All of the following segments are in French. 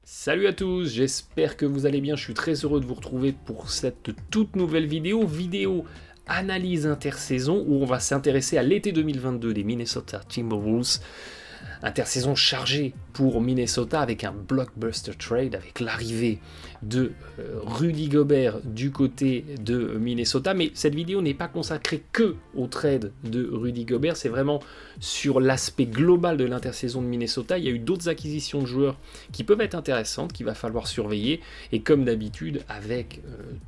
Salut à tous, j'espère que vous allez bien, je suis très heureux de vous retrouver pour cette toute nouvelle vidéo analyse intersaison où on va s'intéresser à l'été 2022 des Minnesota Timberwolves. Intersaison chargée pour Minnesota avec un blockbuster trade, avec l'arrivée de Rudy Gobert du côté de Minnesota. Mais cette vidéo n'est pas consacrée que au trade de Rudy Gobert, c'est vraiment sur l'aspect global de l'intersaison de Minnesota. Il y a eu d'autres acquisitions de joueurs qui peuvent être intéressantes, qu'il va falloir surveiller. Et comme d'habitude, avec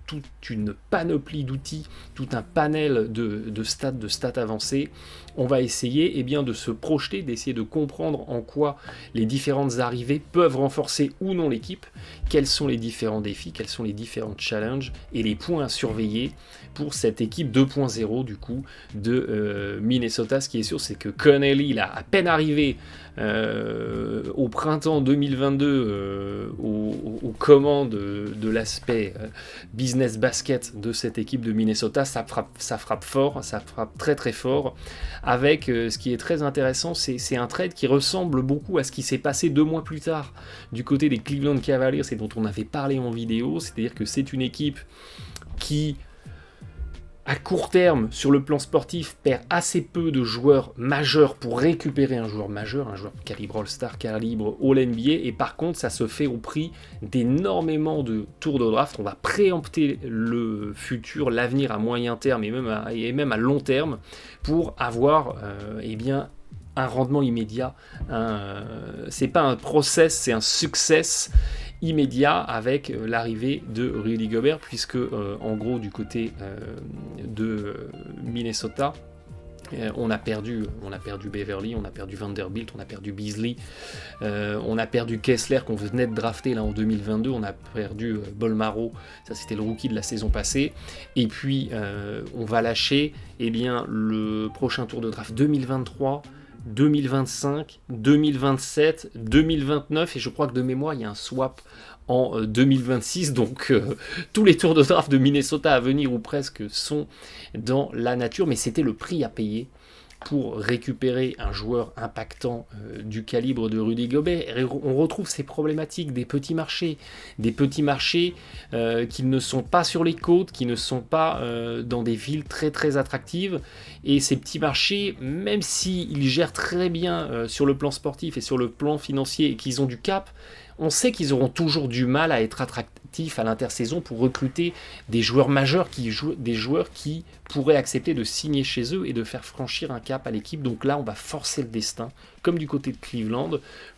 toute une panoplie d'outils, tout un panel de stats avancés, on va essayer de se projeter, d'essayer de comprendre en quoi les différentes arrivées peuvent renforcer ou non l'équipe, quels sont les différents défis, quels sont les différents challenges et les points à surveiller pour cette équipe 2.0 du coup de Minnesota. Ce qui est sûr, c'est que Connelly, il a à peine arrivé au printemps 2022 aux commandes de l'aspect business basket de cette équipe de Minnesota. Ça frappe fort, ça frappe très très fort, avec ce qui est très intéressant, c'est un trade qui ressemble beaucoup à ce qui s'est passé 2 mois plus tard du côté des Cleveland Cavaliers et dont on avait parlé en vidéo. C'est-à-dire que c'est une équipe qui, à court terme, sur le plan sportif, perd assez peu de joueurs majeurs pour récupérer un joueur majeur, un joueur calibre All-Star, calibre All-NBA, et par contre, ça se fait au prix d'énormément de tours de draft. On va préempter le futur, l'avenir à moyen terme et même à long terme pour avoir un rendement immédiat. C'est pas un process, c'est un success immédiat avec l'arrivée de Rudy Gobert, puisque en gros du côté de Minnesota, on a perdu Beverly, on a perdu Vanderbilt, on a perdu Beasley, on a perdu Kessler qu'on venait de drafter là en 2022, on a perdu Bolmaro, ça c'était le rookie de la saison passée, et puis on va lâcher le prochain tour de draft 2023, 2025, 2027, 2029, et je crois que de mémoire il y a un swap en 2026, donc tous les tours de draft de Minnesota à venir ou presque sont dans la nature, mais c'était le prix à payer pour récupérer un joueur impactant du calibre de Rudy Gobert. Et on retrouve ces problématiques des petits marchés qui ne sont pas sur les côtes, qui ne sont pas dans des villes très très attractives. Et ces petits marchés, même s'ils gèrent très bien sur le plan sportif et sur le plan financier et qu'ils ont du cap, on sait qu'ils auront toujours du mal à être attractifs à l'intersaison pour recruter des joueurs majeurs, des joueurs qui pourraient accepter de signer chez eux et de faire franchir un cap à l'équipe. Donc là, on va forcer le destin, comme du côté de Cleveland,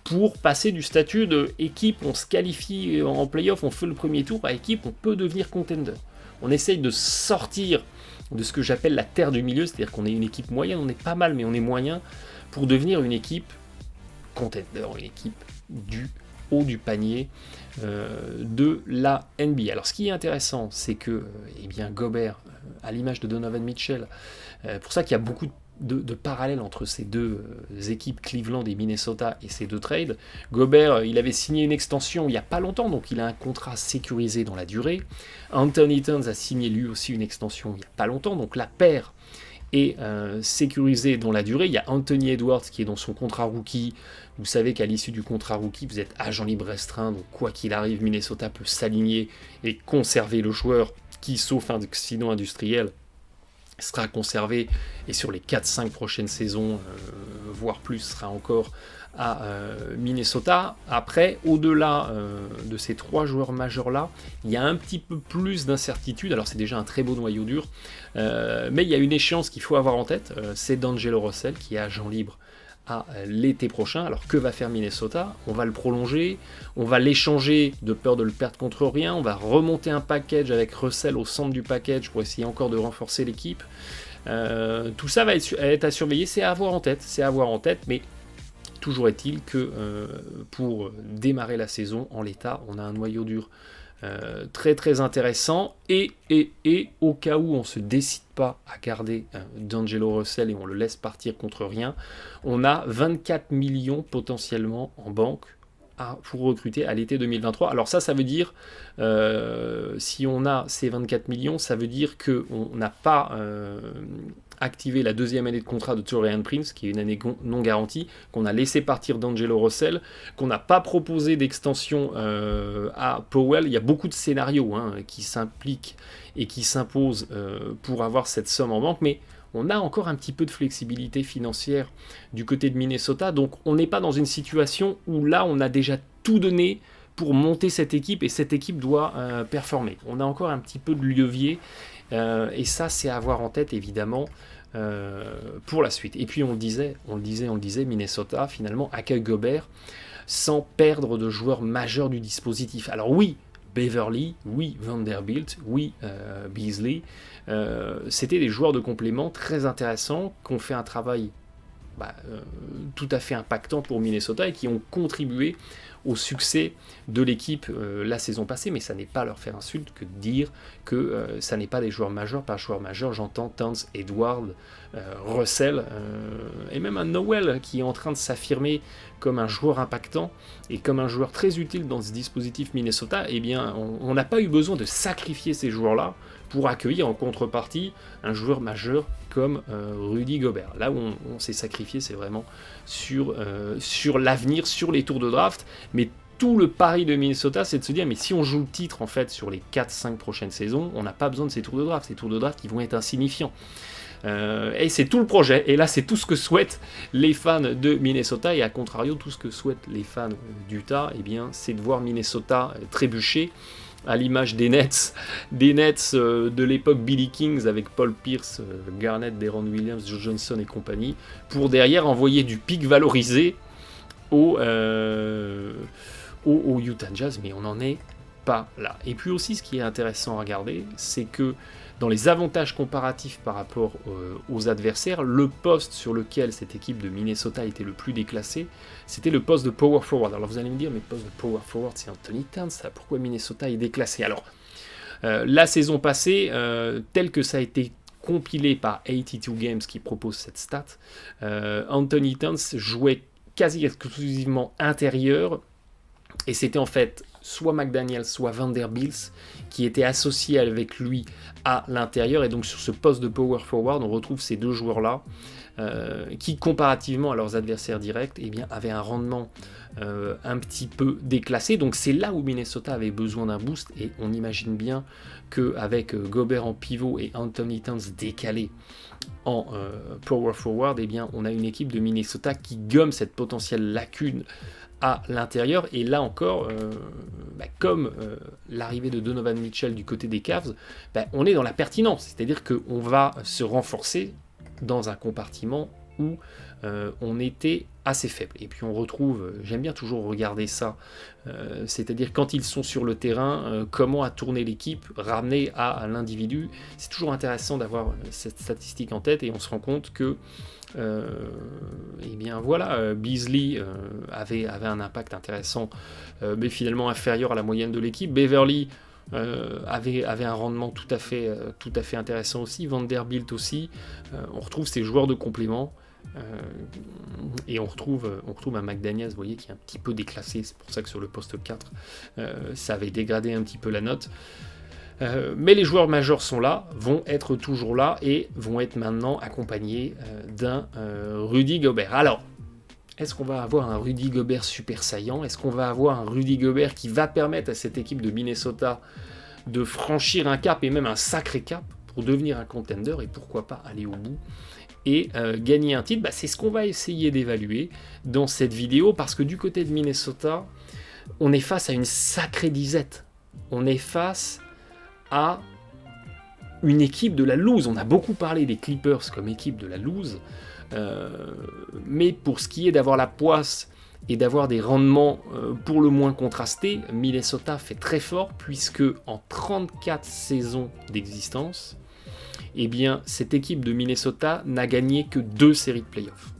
pour passer du statut de équipe, on se qualifie en playoff, on fait le premier tour, à équipe, on peut devenir contender. On essaye de sortir de ce que j'appelle la terre du milieu, c'est-à-dire qu'on est une équipe moyenne, on est pas mal, mais on est moyen, pour devenir une équipe contender, une équipe du haut du panier de la NBA. Alors ce qui est intéressant, c'est que Gobert, à l'image de Donovan Mitchell, pour ça qu'il y a beaucoup de parallèles entre ces deux équipes, Cleveland et Minnesota, et ces deux trades. Gobert, il avait signé une extension il n'y a pas longtemps, donc il a un contrat sécurisé dans la durée. Anthony Towns a signé lui aussi une extension il n'y a pas longtemps, donc la paire est sécurisé dans la durée. Il y a Anthony Edwards qui est dans son contrat rookie. Vous savez qu'à l'issue du contrat rookie, vous êtes agent libre restreint, donc quoi qu'il arrive, Minnesota peut s'aligner et conserver le joueur qui, sauf accident industriel, sera conservé et sur les 4-5 prochaines saisons, voire plus, sera encore à Minnesota. Après, au-delà de ces 3 joueurs majeurs-là, il y a un petit peu plus d'incertitude. Alors c'est déjà un très beau noyau dur, mais il y a une échéance qu'il faut avoir en tête, c'est D'Angelo Russell qui est agent libre à l'été prochain. Alors que va faire Minnesota? On va le prolonger, on va l'échanger de peur de le perdre contre rien, on va remonter un package avec Russell au centre du package pour essayer encore de renforcer l'équipe. Tout ça va être à surveiller, c'est à avoir en tête, mais toujours est-il que pour démarrer la saison en l'état, on a un noyau dur très très intéressant, et au cas où on ne se décide pas à garder D'Angelo Russell et on le laisse partir contre rien, on a 24 millions potentiellement en banque pour recruter à l'été 2023. Alors ça veut dire, si on a ces 24 millions, ça veut dire qu'on n'a pas activé la deuxième année de contrat de Taurean Prince, qui est une année non garantie, qu'on a laissé partir d'Angelo Russell, qu'on n'a pas proposé d'extension à Powell. Il y a beaucoup de scénarios qui s'impliquent et qui s'imposent pour avoir cette somme en banque, mais on a encore un petit peu de flexibilité financière du côté de Minnesota, donc on n'est pas dans une situation où là on a déjà tout donné pour monter cette équipe, et cette équipe doit performer. On a encore un petit peu de levier, et ça c'est à avoir en tête évidemment pour la suite. Et puis on le disait, Minnesota finalement accueille Gobert sans perdre de joueurs majeurs du dispositif. Alors oui, Beverly, oui, Vanderbilt, oui, Beasley, c'était des joueurs de complément très intéressants, qui ont fait un travail tout à fait impactant pour Minnesota et qui ont contribué au succès de l'équipe la saison passée, mais ça n'est pas leur faire insulte que de dire que ça n'est pas des joueurs majeurs. Par joueurs majeurs, j'entends Towns, Edward, Russell, et même un Noel qui est en train de s'affirmer comme un joueur impactant et comme un joueur très utile dans ce dispositif Minnesota. Eh bien, on n'a pas eu besoin de sacrifier ces joueurs-là pour accueillir en contrepartie un joueur majeur comme Rudy Gobert. Là où on s'est sacrifié, c'est vraiment sur l'avenir, sur les tours de draft, mais tout le pari de Minnesota, c'est de se dire, mais si on joue le titre en fait sur les 4-5 prochaines saisons, on n'a pas besoin de ces tours de draft qui vont être insignifiants. Et c'est tout le projet, et là c'est tout ce que souhaitent les fans de Minnesota, et à contrario, tout ce que souhaitent les fans d'Utah, eh bien, c'est de voir Minnesota trébucher, à l'image des Nets de l'époque Billy Kings avec Paul Pierce, Garnett, Deron Williams, Joe Johnson et compagnie, pour derrière envoyer du pic valorisé au Utah Jazz, mais on n'en est pas là. Et puis aussi, ce qui est intéressant à regarder, c'est que dans les avantages comparatifs par rapport aux adversaires, le poste sur lequel cette équipe de Minnesota était le plus déclassée, c'était le poste de power forward. Alors vous allez me dire, mais le poste de power forward, c'est Anthony Towns, ça, pourquoi Minnesota est déclassé? Alors, la saison passée, tel que ça a été compilé par 82 Games qui propose cette stat, Anthony Towns jouait quasi exclusivement intérieur, et c'était en fait soit McDaniels, soit Vanderbilt qui étaient associés avec lui à l'intérieur, et donc sur ce poste de power forward, on retrouve ces deux joueurs-là qui, comparativement à leurs adversaires directs, eh bien, avaient un rendement un petit peu déclassé. Donc c'est là où Minnesota avait besoin d'un boost, et on imagine bien qu'avec Gobert en pivot et Anthony Towns décalé en power forward, eh bien, on a une équipe de Minnesota qui gomme cette potentielle lacune à l'intérieur. Et là encore, comme l'arrivée de Donovan Mitchell du côté des Cavs, on est dans la pertinence, c'est-à-dire qu'on va se renforcer dans un compartiment où on était assez faible. Et puis on retrouve, j'aime bien toujours regarder ça, c'est-à-dire quand ils sont sur le terrain, comment a tourné l'équipe, ramené à l'individu. C'est toujours intéressant d'avoir cette statistique en tête, et on se rend compte que eh bien voilà, Beasley avait un impact intéressant, mais finalement inférieur à la moyenne de l'équipe. Beverly avait un rendement tout à fait intéressant aussi. Vanderbilt aussi. On retrouve ces joueurs de complément, et on retrouve un McDaniels, vous voyez, qui est un petit peu déclassé. C'est pour ça que sur le poste 4, ça avait dégradé un petit peu la note. Mais les joueurs majeurs sont là, vont être toujours là, et vont être maintenant accompagnés d'un Rudy Gobert. Alors, est-ce qu'on va avoir un Rudy Gobert super saillant? Est-ce qu'on va avoir un Rudy Gobert qui va permettre à cette équipe de Minnesota de franchir un cap, et même un sacré cap, pour devenir un contender, et pourquoi pas aller au bout et gagner un titre? C'est ce qu'on va essayer d'évaluer dans cette vidéo, parce que du côté de Minnesota, on est face à une sacrée disette. On est face à une équipe de la loose. On a beaucoup parlé des Clippers comme équipe de la loose, mais pour ce qui est d'avoir la poisse et d'avoir des rendements pour le moins contrastés, Minnesota fait très fort, puisque en 34 saisons d'existence, eh bien, cette équipe de Minnesota n'a gagné que 2 séries de playoffs.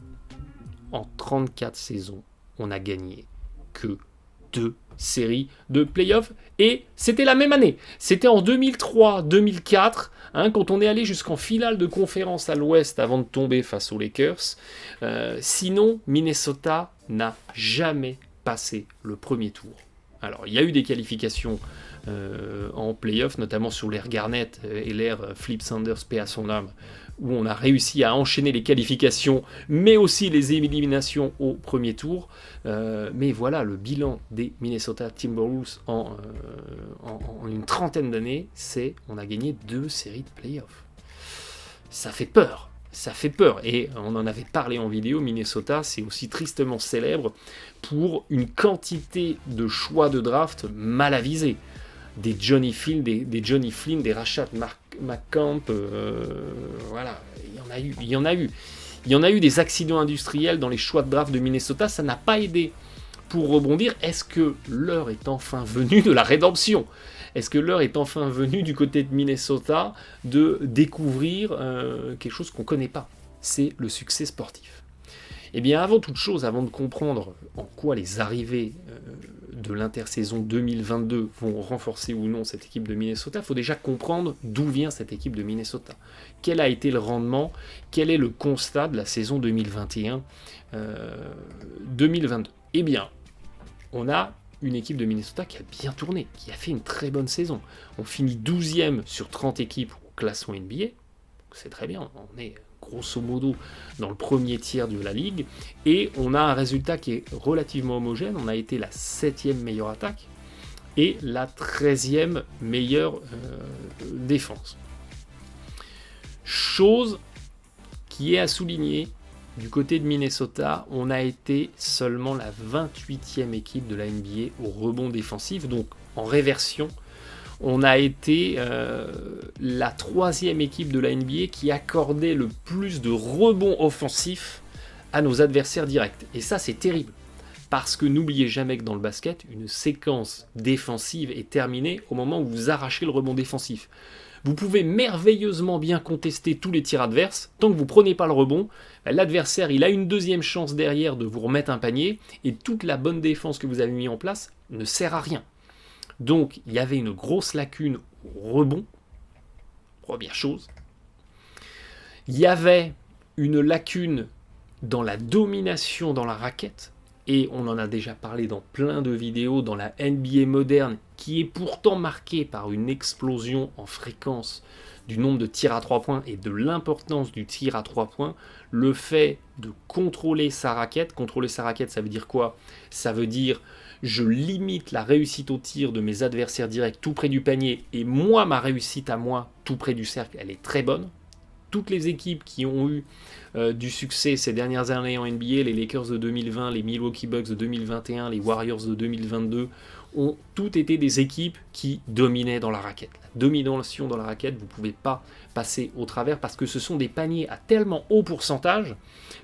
En 34 saisons, on n'a gagné que 2 séries de playoffs, et c'était la même année. C'était en 2003-2004, quand on est allé jusqu'en finale de conférence à l'Ouest avant de tomber face aux Lakers. Sinon, Minnesota n'a jamais passé le premier tour Alors, il y a eu des qualifications en play-off, notamment sur l'ère Garnett et l'ère Flip Sanders, paix à son âme, où on a réussi à enchaîner les qualifications, mais aussi les éliminations au premier tour. Mais voilà, le bilan des Minnesota Timberwolves en une trentaine d'années, c'est on a gagné 2 séries de play-off. Ça fait peur. Ça fait peur, et on en avait parlé en vidéo, Minnesota, c'est aussi tristement célèbre pour une quantité de choix de draft mal avisés. Des Johnny Flynn, des Rashad McCamp, voilà, il y en a eu des accidents industriels dans les choix de draft de Minnesota, ça n'a pas aidé. Pour rebondir, est-ce que l'heure est enfin venue de la rédemption ? Est-ce que l'heure est enfin venue du côté de Minnesota de découvrir quelque chose qu'on ne connaît pas ? C'est le succès sportif. Eh bien, avant toute chose, avant de comprendre en quoi les arrivées de l'intersaison 2022 vont renforcer ou non cette équipe de Minnesota, il faut déjà comprendre d'où vient cette équipe de Minnesota. Quel a été le rendement ? Quel est le constat de la saison 2021-2022 ? Eh bien, on a une équipe de Minnesota qui a bien tourné, qui a fait une très bonne saison. On finit 12e sur 30 équipes au classement NBA, c'est très bien, on est grosso modo dans le premier tiers de la ligue, et on a un résultat qui est relativement homogène, on a été la 7e meilleure attaque, et la 13e meilleure défense. Chose qui est à souligner, du côté de Minnesota, on a été seulement la 28e équipe de la NBA au rebond défensif, donc en réversion. On a été la 3e équipe de la NBA qui accordait le plus de rebonds offensifs à nos adversaires directs. Et ça, c'est terrible. Parce que n'oubliez jamais que dans le basket, une séquence défensive est terminée au moment où vous arrachez le rebond défensif. Vous pouvez merveilleusement bien contester tous les tirs adverses, tant que vous ne prenez pas le rebond, l'adversaire il a une deuxième chance derrière de vous remettre un panier, et toute la bonne défense que vous avez mis en place ne sert à rien. Donc il y avait une grosse lacune au rebond, première chose. Il y avait une lacune dans la domination dans la raquette, et on en a déjà parlé dans plein de vidéos, dans la NBA moderne, qui est pourtant marquée par une explosion en fréquence du nombre de tirs à 3 points et de l'importance du tir à 3 points, le fait de contrôler sa raquette, ça veut dire quoi ? Ça veut dire je limite la réussite au tir de mes adversaires directs tout près du panier, et moi, ma réussite à moi, tout près du cercle, elle est très bonne. Toutes les équipes qui ont eu du succès ces dernières années en NBA, les Lakers de 2020, les Milwaukee Bucks de 2021, les Warriors de 2022, ont toutes été des équipes qui dominaient dans la raquette. La domination dans la raquette, vous ne pouvez pas passer au travers parce que ce sont des paniers à tellement haut pourcentage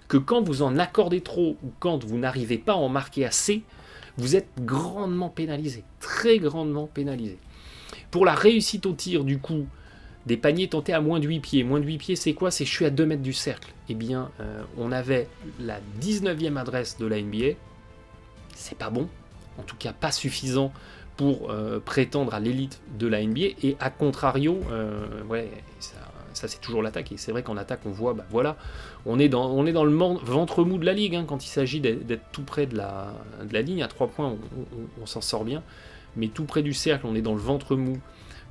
que quand vous en accordez trop ou quand vous n'arrivez pas à en marquer assez, vous êtes grandement pénalisé, très grandement pénalisé. Pour la réussite au tir, du coup, des paniers tentés à moins de 8 pieds. Moins de 8 pieds, c'est quoi ? C'est je suis à 2 mètres du cercle. Eh bien, on avait la 19e adresse de la NBA. C'est pas bon. En tout cas, pas suffisant pour prétendre à l'élite de la NBA. Et à contrario, ça c'est toujours l'attaque. Et c'est vrai qu'en attaque, on voit, voilà, on est dans le ventre mou de la ligue. Quand il s'agit d'être tout près de la ligne, à 3 points, on s'en sort bien. Mais tout près du cercle, on est dans le ventre mou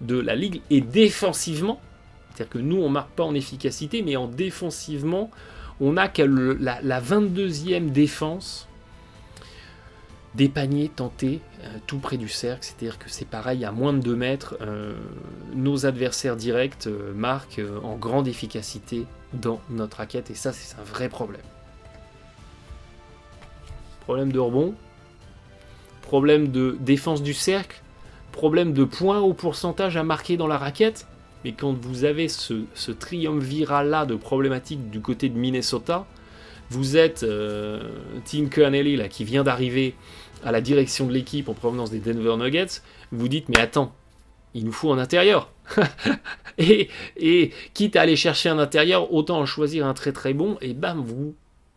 de la ligue, et défensivement, c'est-à-dire que nous on marque pas en efficacité, mais en défensivement, on n'a qu'à la 22e défense des paniers tentés tout près du cercle, c'est-à-dire que c'est pareil, à moins de 2 mètres, nos adversaires directs marquent en grande efficacité dans notre raquette, et ça c'est un vrai problème. Problème de rebond, problème de défense du cercle, problème de points au pourcentage à marquer dans la raquette, mais quand vous avez ce triumvirat-là de problématiques du côté de Minnesota, vous êtes Tim Connelly là, qui vient d'arriver à la direction de l'équipe en provenance des Denver Nuggets, vous dites mais attends, il nous faut un intérieur et quitte à aller chercher un intérieur, autant en choisir un très très bon, et bam,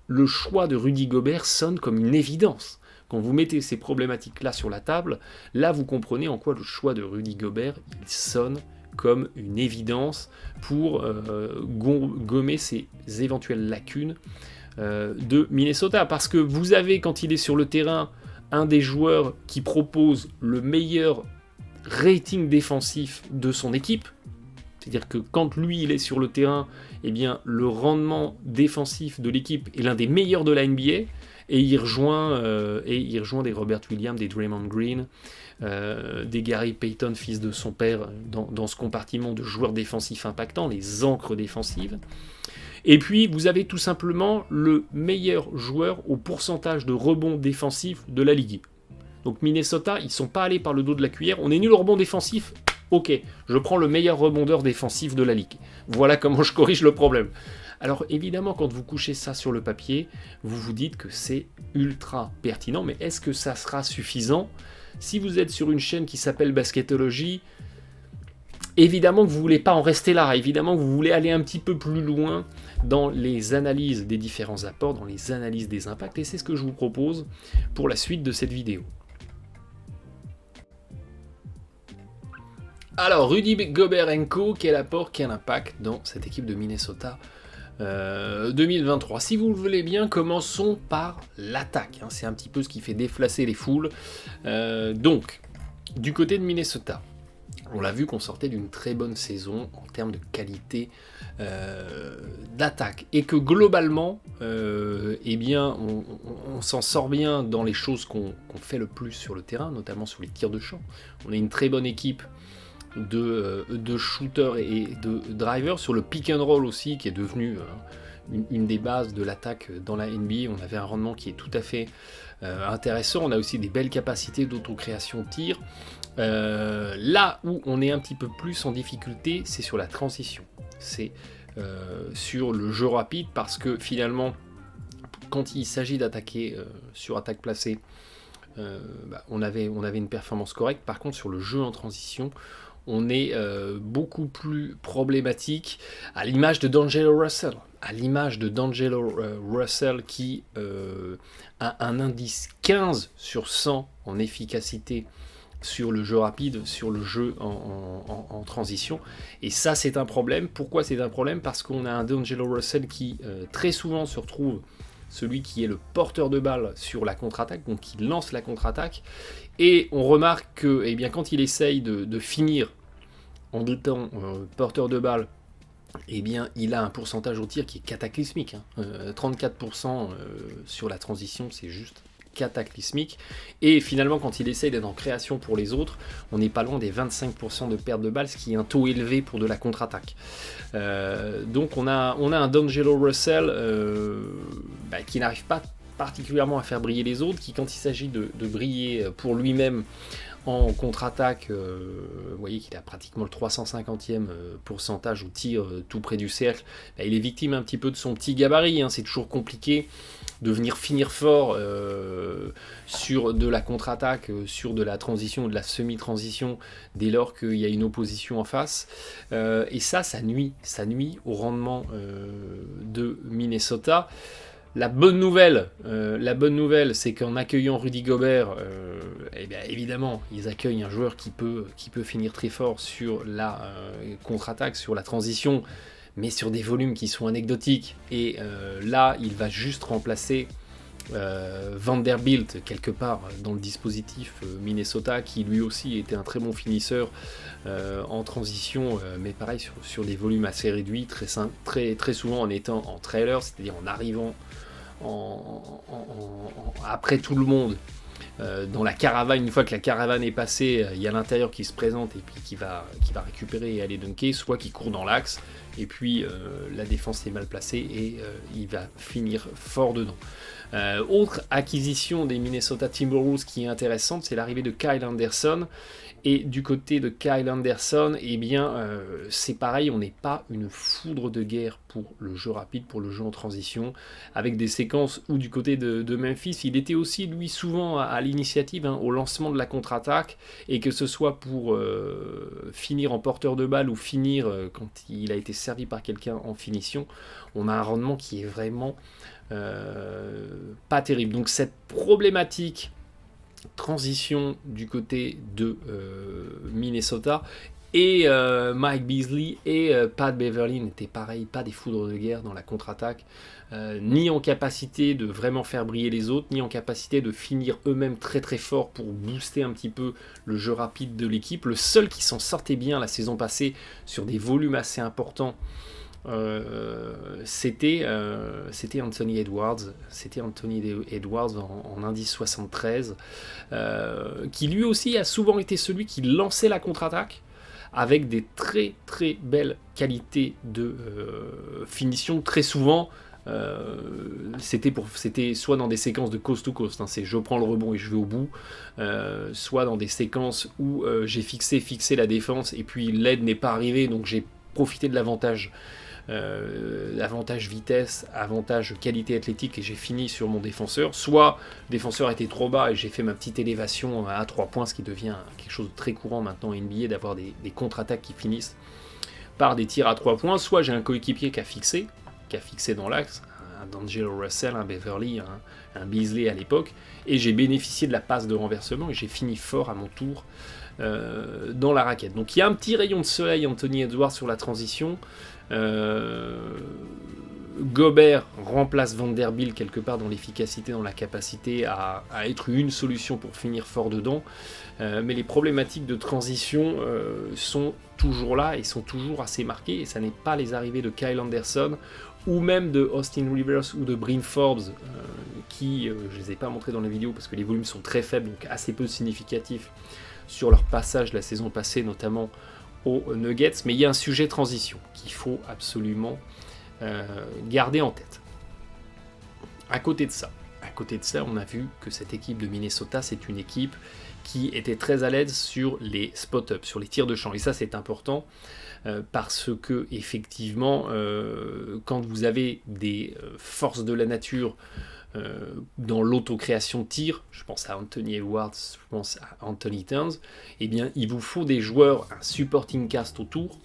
le choix de Rudy Gobert sonne comme une évidence. Quand vous mettez ces problématiques-là sur la table, là vous comprenez en quoi le choix de Rudy Gobert, il sonne comme une évidence pour gommer ces éventuelles lacunes de Minnesota. Parce que vous avez, quand il est sur le terrain, un des joueurs qui propose le meilleur rating défensif de son équipe. C'est-à-dire que quand lui il est sur le terrain, eh bien, le rendement défensif de l'équipe est l'un des meilleurs de la NBA. Et il rejoint des Robert Williams, des Draymond Green, des Gary Payton, fils de son père, dans ce compartiment de joueurs défensifs impactants, les ancres défensives. Et puis, vous avez tout simplement le meilleur joueur au pourcentage de rebonds défensifs de la Ligue. Donc Minnesota, ils ne sont pas allés par le dos de la cuillère. On est nul au rebond défensif. Ok, je prends le meilleur rebondeur défensif de la Ligue. Voilà comment je corrige le problème. Alors évidemment, quand vous couchez ça sur le papier, vous vous dites que c'est ultra pertinent, mais est-ce que ça sera suffisant? Si vous êtes sur une chaîne qui s'appelle Basketology, évidemment que vous ne voulez pas en rester là, évidemment que vous voulez aller un petit peu plus loin dans les analyses des différents apports, dans les analyses des impacts, et c'est ce que je vous propose pour la suite de cette vidéo. Alors, Rudy Gobert & Co, quel apport, quel impact dans cette équipe de Minnesota 2023. Si vous le voulez bien, commençons par l'attaque. C'est un petit peu ce qui fait déflasser les foules. Donc, du côté de Minnesota, on l'a vu qu'on sortait d'une très bonne saison en termes de qualité d'attaque. Et que globalement, eh bien, on s'en sort bien dans les choses qu'on fait le plus sur le terrain, notamment sur les tirs de champ. On est une très bonne équipe de shooters et de drivers, sur le pick and roll aussi, qui est devenu une des bases de l'attaque dans la NBA. On avait un rendement qui est tout à fait intéressant. On a aussi des belles capacités d'autocréation de tir. Là où on est un petit peu plus en difficulté, c'est sur la transition. C'est sur le jeu rapide, parce que finalement, quand il s'agit d'attaquer sur attaque placée, on avait une performance correcte. Par contre, sur le jeu en transition, on est beaucoup plus problématique, à l'image de D'Angelo Russell. À l'image de D'Angelo Russell qui a un indice 15 sur 100 en efficacité sur le jeu rapide, sur le jeu en transition. Et ça, c'est un problème. Pourquoi c'est un problème? Parce qu'on a un D'Angelo Russell qui très souvent se retrouve celui qui est le porteur de balle sur la contre-attaque, donc qui lance la contre-attaque. Et on remarque que eh bien, quand il essaye de finir en étant porteur de balle, eh bien, il a un pourcentage au tir qui est cataclysmique. 34% sur la transition, c'est juste cataclysmique. Et finalement, quand il essaye d'être en création pour les autres, on n'est pas loin des 25% de perte de balle, ce qui est un taux élevé pour de la contre-attaque. Donc on a un D'Angelo Russell qui n'arrive pas particulièrement à faire briller les autres, qui quand il s'agit de briller pour lui-même en contre-attaque, vous voyez qu'il a pratiquement le 350e pourcentage au tir tout près du cercle. Il est victime un petit peu de son petit gabarit, c'est toujours compliqué de venir finir fort sur de la contre-attaque, sur de la transition ou de la semi-transition, dès lors qu'il y a une opposition en face. Et ça nuit au rendement de Minnesota. La bonne nouvelle, c'est qu'en accueillant Rudy Gobert, évidemment, ils accueillent un joueur qui peut finir très fort sur la contre-attaque, sur la transition, mais sur des volumes qui sont anecdotiques. Et là, il va juste remplacer Vanderbilt, quelque part, dans le dispositif Minnesota, qui lui aussi était un très bon finisseur en transition, mais pareil, sur des volumes assez réduits, très souvent en étant en trailer, c'est-à-dire en arrivant après tout le monde dans la caravane. Une fois que la caravane est passée, il y a l'intérieur qui se présente et puis qui va récupérer et aller dunker, soit qui court dans l'axe et puis la défense est mal placée et il va finir fort dedans. Autre acquisition des Minnesota Timberwolves qui est intéressante, c'est l'arrivée de Kyle Anderson. Et du côté de Kyle Anderson, c'est pareil, on n'est pas une foudre de guerre pour le jeu rapide, pour le jeu en transition, avec des séquences où du côté de Memphis, il était aussi lui souvent à l'initiative, au lancement de la contre-attaque, et que ce soit pour finir en porteur de balle ou finir quand il a été servi par quelqu'un en finition, on a un rendement qui est vraiment pas terrible. Donc cette problématique transition du côté de Minnesota Et Mike Beasley et Pat Beverly n'étaient pareil, pas des foudres de guerre dans la contre-attaque, ni en capacité de vraiment faire briller les autres, ni en capacité de finir eux-mêmes très très fort pour booster un petit peu le jeu rapide de l'équipe. Le seul qui s'en sortait bien la saison passée sur des volumes assez importants, c'était Anthony Edwards. C'était Anthony Edwards en indice 73, qui lui aussi a souvent été celui qui lançait la contre-attaque, avec des très très belles qualités de finition. Très souvent, c'était soit dans des séquences de coast to coast, hein, c'est je prends le rebond et je vais au bout, soit dans des séquences où j'ai fixé la défense et puis l'aide n'est pas arrivée, donc j'ai profité de l'avantage vitesse, avantage qualité athlétique et j'ai fini sur mon défenseur. Soit le défenseur était trop bas et j'ai fait ma petite élévation à 3 points, ce qui devient quelque chose de très courant maintenant en NBA, d'avoir des contre-attaques qui finissent par des tirs à 3 points. Soit j'ai un coéquipier qui a fixé dans l'axe, un D'Angelo Russell, un Beverly, un Beasley à l'époque, et j'ai bénéficié de la passe de renversement et j'ai fini fort à mon tour dans la raquette. Donc il y a un petit rayon de soleil, Anthony Edwards, sur la transition. Gobert remplace Vanderbilt quelque part dans l'efficacité, dans la capacité à être une solution pour finir fort dedans, mais les problématiques de transition sont toujours là et sont toujours assez marquées, et ça n'est pas les arrivées de Kyle Anderson ou même de Austin Rivers ou de Bryn Forbes, qui, je ne les ai pas montrés dans la vidéo parce que les volumes sont très faibles, donc assez peu significatifs sur leur passage la saison passée, notamment aux Nuggets, mais il y a un sujet transition qu'il faut absolument garder en tête. À côté de ça, on a vu que cette équipe de Minnesota, c'est une équipe qui était très à l'aise sur les spot-up, sur les tirs de champ, et ça c'est important parce que effectivement, quand vous avez des forces de la nature dans l'autocréation de tir, je pense à Anthony Edwards, je pense à Anthony Towns, eh bien il vous faut des joueurs, un supporting cast autour,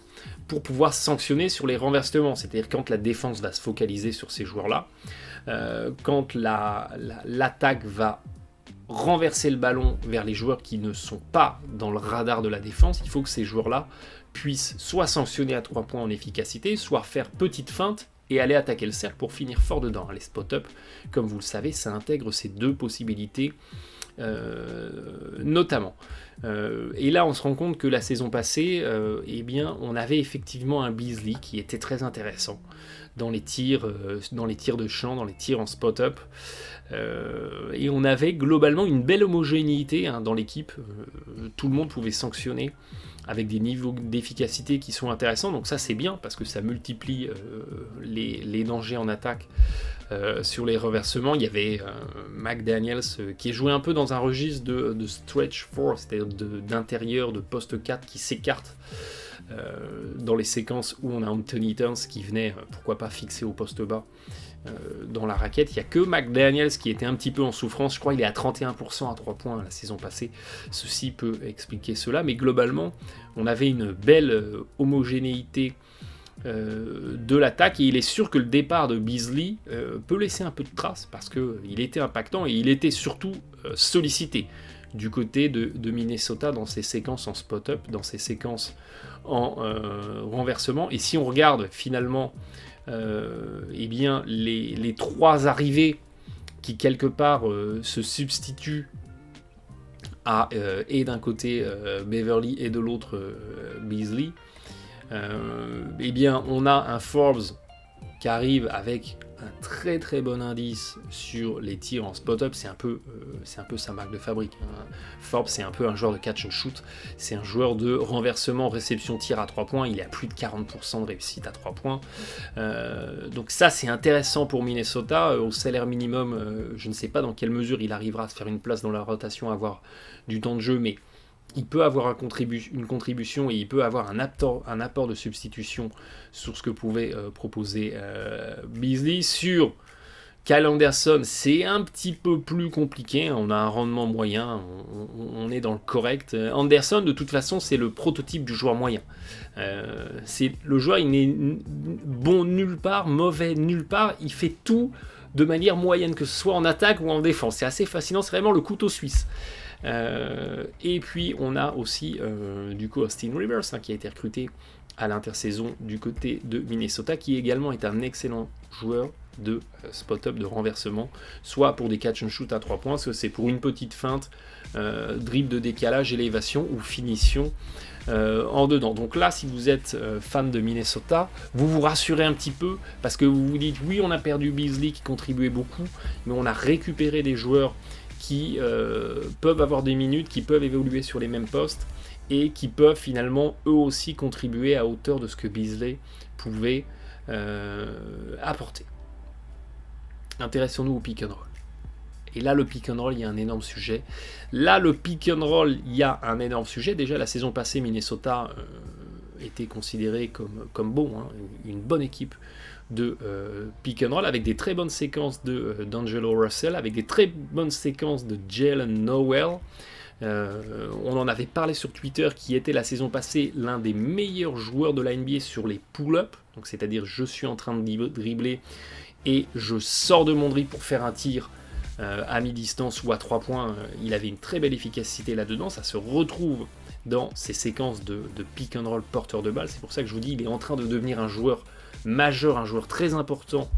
pour pouvoir sanctionner sur les renversements, c'est-à-dire quand la défense va se focaliser sur ces joueurs-là, quand l'attaque va renverser le ballon vers les joueurs qui ne sont pas dans le radar de la défense, il faut que ces joueurs-là puissent soit sanctionner à 3 points en efficacité, soit faire petite feinte et aller attaquer le cercle pour finir fort dedans. Les spot-up, comme vous le savez, ça intègre ces deux possibilités notamment. Et là, on se rend compte que la saison passée, eh bien, on avait effectivement un Beasley qui était très intéressant dans les tirs de champ, dans les tirs en spot-up. Et on avait globalement une belle homogénéité dans l'équipe. Tout le monde pouvait sanctionner avec des niveaux d'efficacité qui sont intéressants, donc ça c'est bien parce que ça multiplie les dangers en attaque sur les reversements. Il y avait McDaniels qui jouait un peu dans un registre de stretch 4, c'est-à-dire d'intérieur, de poste 4 qui s'écarte dans les séquences où on a Anthony Towns qui venait, pourquoi pas, fixer au poste bas dans la raquette. Il n'y a que McDaniels qui était un petit peu en souffrance, je crois qu'il est à 31% à 3 points la saison passée, ceci peut expliquer cela, mais globalement on avait une belle homogénéité de l'attaque, et il est sûr que le départ de Beasley peut laisser un peu de traces parce qu'il était impactant et il était surtout sollicité du côté de Minnesota dans ses séquences en spot-up, dans ses séquences en renversement. Et si on regarde finalement eh bien, les trois arrivées qui quelque part se substituent à et d'un côté Beverly et de l'autre Beasley, eh bien on a un Forbes qui arrive avec un très très bon indice sur les tirs en spot-up, c'est un peu sa marque de fabrique. Forbes, c'est un peu un joueur de catch and shoot, c'est un joueur de renversement, réception, tir à 3 points, il est à plus de 40% de réussite à 3 points. Donc ça c'est intéressant pour Minnesota, au salaire minimum, je ne sais pas dans quelle mesure il arrivera à se faire une place dans la rotation, à avoir du temps de jeu, mais il peut avoir une contribution et il peut avoir un apport de substitution sur ce que pouvait proposer Beasley. Sur Kyle Anderson, c'est un petit peu plus compliqué, on a un rendement moyen, on est dans le correct. Anderson, de toute façon, c'est le prototype du joueur moyen. C'est le joueur, il n'est bon nulle part, mauvais nulle part, il fait tout de manière moyenne, que ce soit en attaque ou en défense. C'est assez fascinant, c'est vraiment le couteau suisse. Et puis on a aussi du coup Austin Rivers qui a été recruté à l'intersaison du côté de Minnesota, qui également est un excellent joueur de spot-up, de renversement, soit pour des catch and shoot à 3 points, soit c'est pour une petite feinte, dribble de décalage, élévation ou finition en dedans. Donc là, si vous êtes fan de Minnesota, vous vous rassurez un petit peu, parce que vous vous dites, oui, on a perdu Beasley qui contribuait beaucoup, mais on a récupéré des joueurs qui peuvent avoir des minutes, qui peuvent évoluer sur les mêmes postes, et qui peuvent finalement eux aussi contribuer à hauteur de ce que Beasley pouvait apporter. Intéressons-nous au pick and roll. Et là, le pick and roll, il y a un énorme sujet. Déjà, la saison passée, Minnesota était considéré comme bon, hein, une bonne équipe de pick and roll, avec des très bonnes séquences d'Angelo Russell, avec des très bonnes séquences de Jalen Noel. On en avait parlé sur Twitter, qui était la saison passée l'un des meilleurs joueurs de la NBA sur les pull-ups, donc c'est-à-dire je suis en train de dribbler et je sors de mon dribble pour faire un tir à mi-distance ou à 3 points. Il avait une très belle efficacité là-dedans, ça se retrouve dans ces séquences de pick and roll porteur de balle. C'est pour ça que je vous dis, il est en train de devenir un joueur majeur, un joueur très important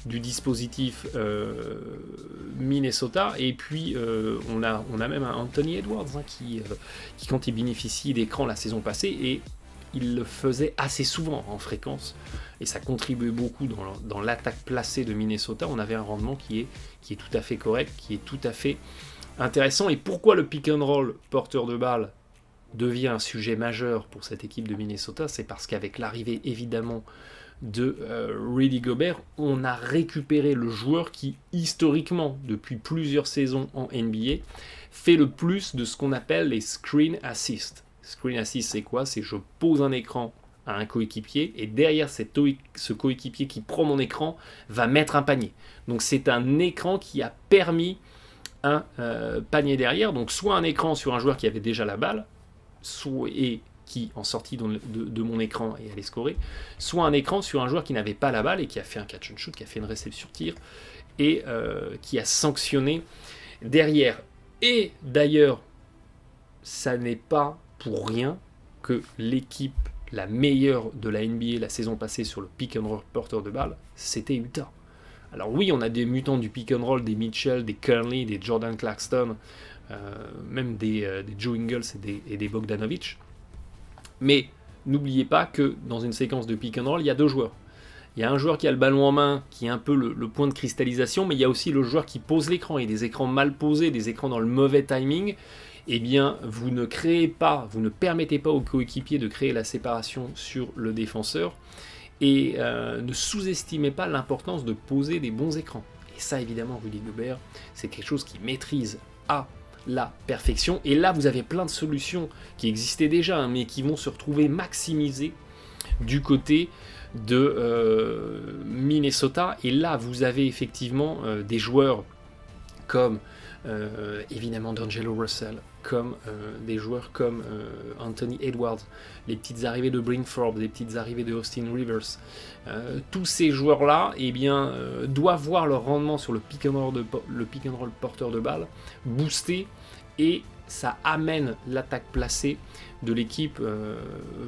du dispositif Minnesota. Et puis on a même un Anthony Edwards qui quand il bénéficie d'écran la saison passée, et il le faisait assez souvent en fréquence, et ça contribuait beaucoup dans l'attaque placée de Minnesota. On avait un rendement qui est tout à fait correct, qui est tout à fait intéressant. Et pourquoi le pick and roll porteur de balle devient un sujet majeur pour cette équipe de Minnesota? C'est parce qu'avec l'arrivée évidemment de Rudy Gobert, on a récupéré le joueur qui, historiquement, depuis plusieurs saisons en NBA, fait le plus de ce qu'on appelle les screen assists. Screen assist, c'est quoi? C'est je pose un écran à un coéquipier, et derrière ce coéquipier qui prend mon écran va mettre un panier. Donc c'est un écran qui a permis un panier derrière, donc soit un écran sur un joueur qui avait déjà la balle, et qui, en sortie de mon écran, et allait scorer, soit un écran sur un joueur qui n'avait pas la balle et qui a fait un catch and shoot, qui a fait une réception tir, et qui a sanctionné derrière. Et d'ailleurs, ça n'est pas pour rien que l'équipe la meilleure de la NBA la saison passée sur le pick and roll porteur de balle, c'était Utah. Alors oui, on a des mutants du pick and roll, des Mitchell, des Conley, des Jordan Clarkson, même des Joe Ingles et des Bogdanovic. Mais n'oubliez pas que dans une séquence de pick and roll, il y a deux joueurs. Il y a un joueur qui a le ballon en main, qui est un peu le point de cristallisation, mais il y a aussi le joueur qui pose l'écran. Et des écrans mal posés, des écrans dans le mauvais timing, eh bien, vous ne permettez pas au coéquipier de créer la séparation sur le défenseur, et ne sous-estimez pas l'importance de poser des bons écrans. Et ça, évidemment, Rudy Gobert, c'est quelque chose qu'il maîtrise à la perfection. Et là, vous avez plein de solutions qui existaient déjà, mais qui vont se retrouver maximisées du côté de Minnesota. Et là, vous avez effectivement des joueurs comme évidemment d'Angelo Russell, comme des joueurs comme Anthony Edwards, les petites arrivées de Bryn Forbes, les petites arrivées de Austin Rivers. Tous ces joueurs-là, eh bien, doivent voir leur rendement sur le pick and roll porteur de balle booster, et ça amène l'attaque placée de l'équipe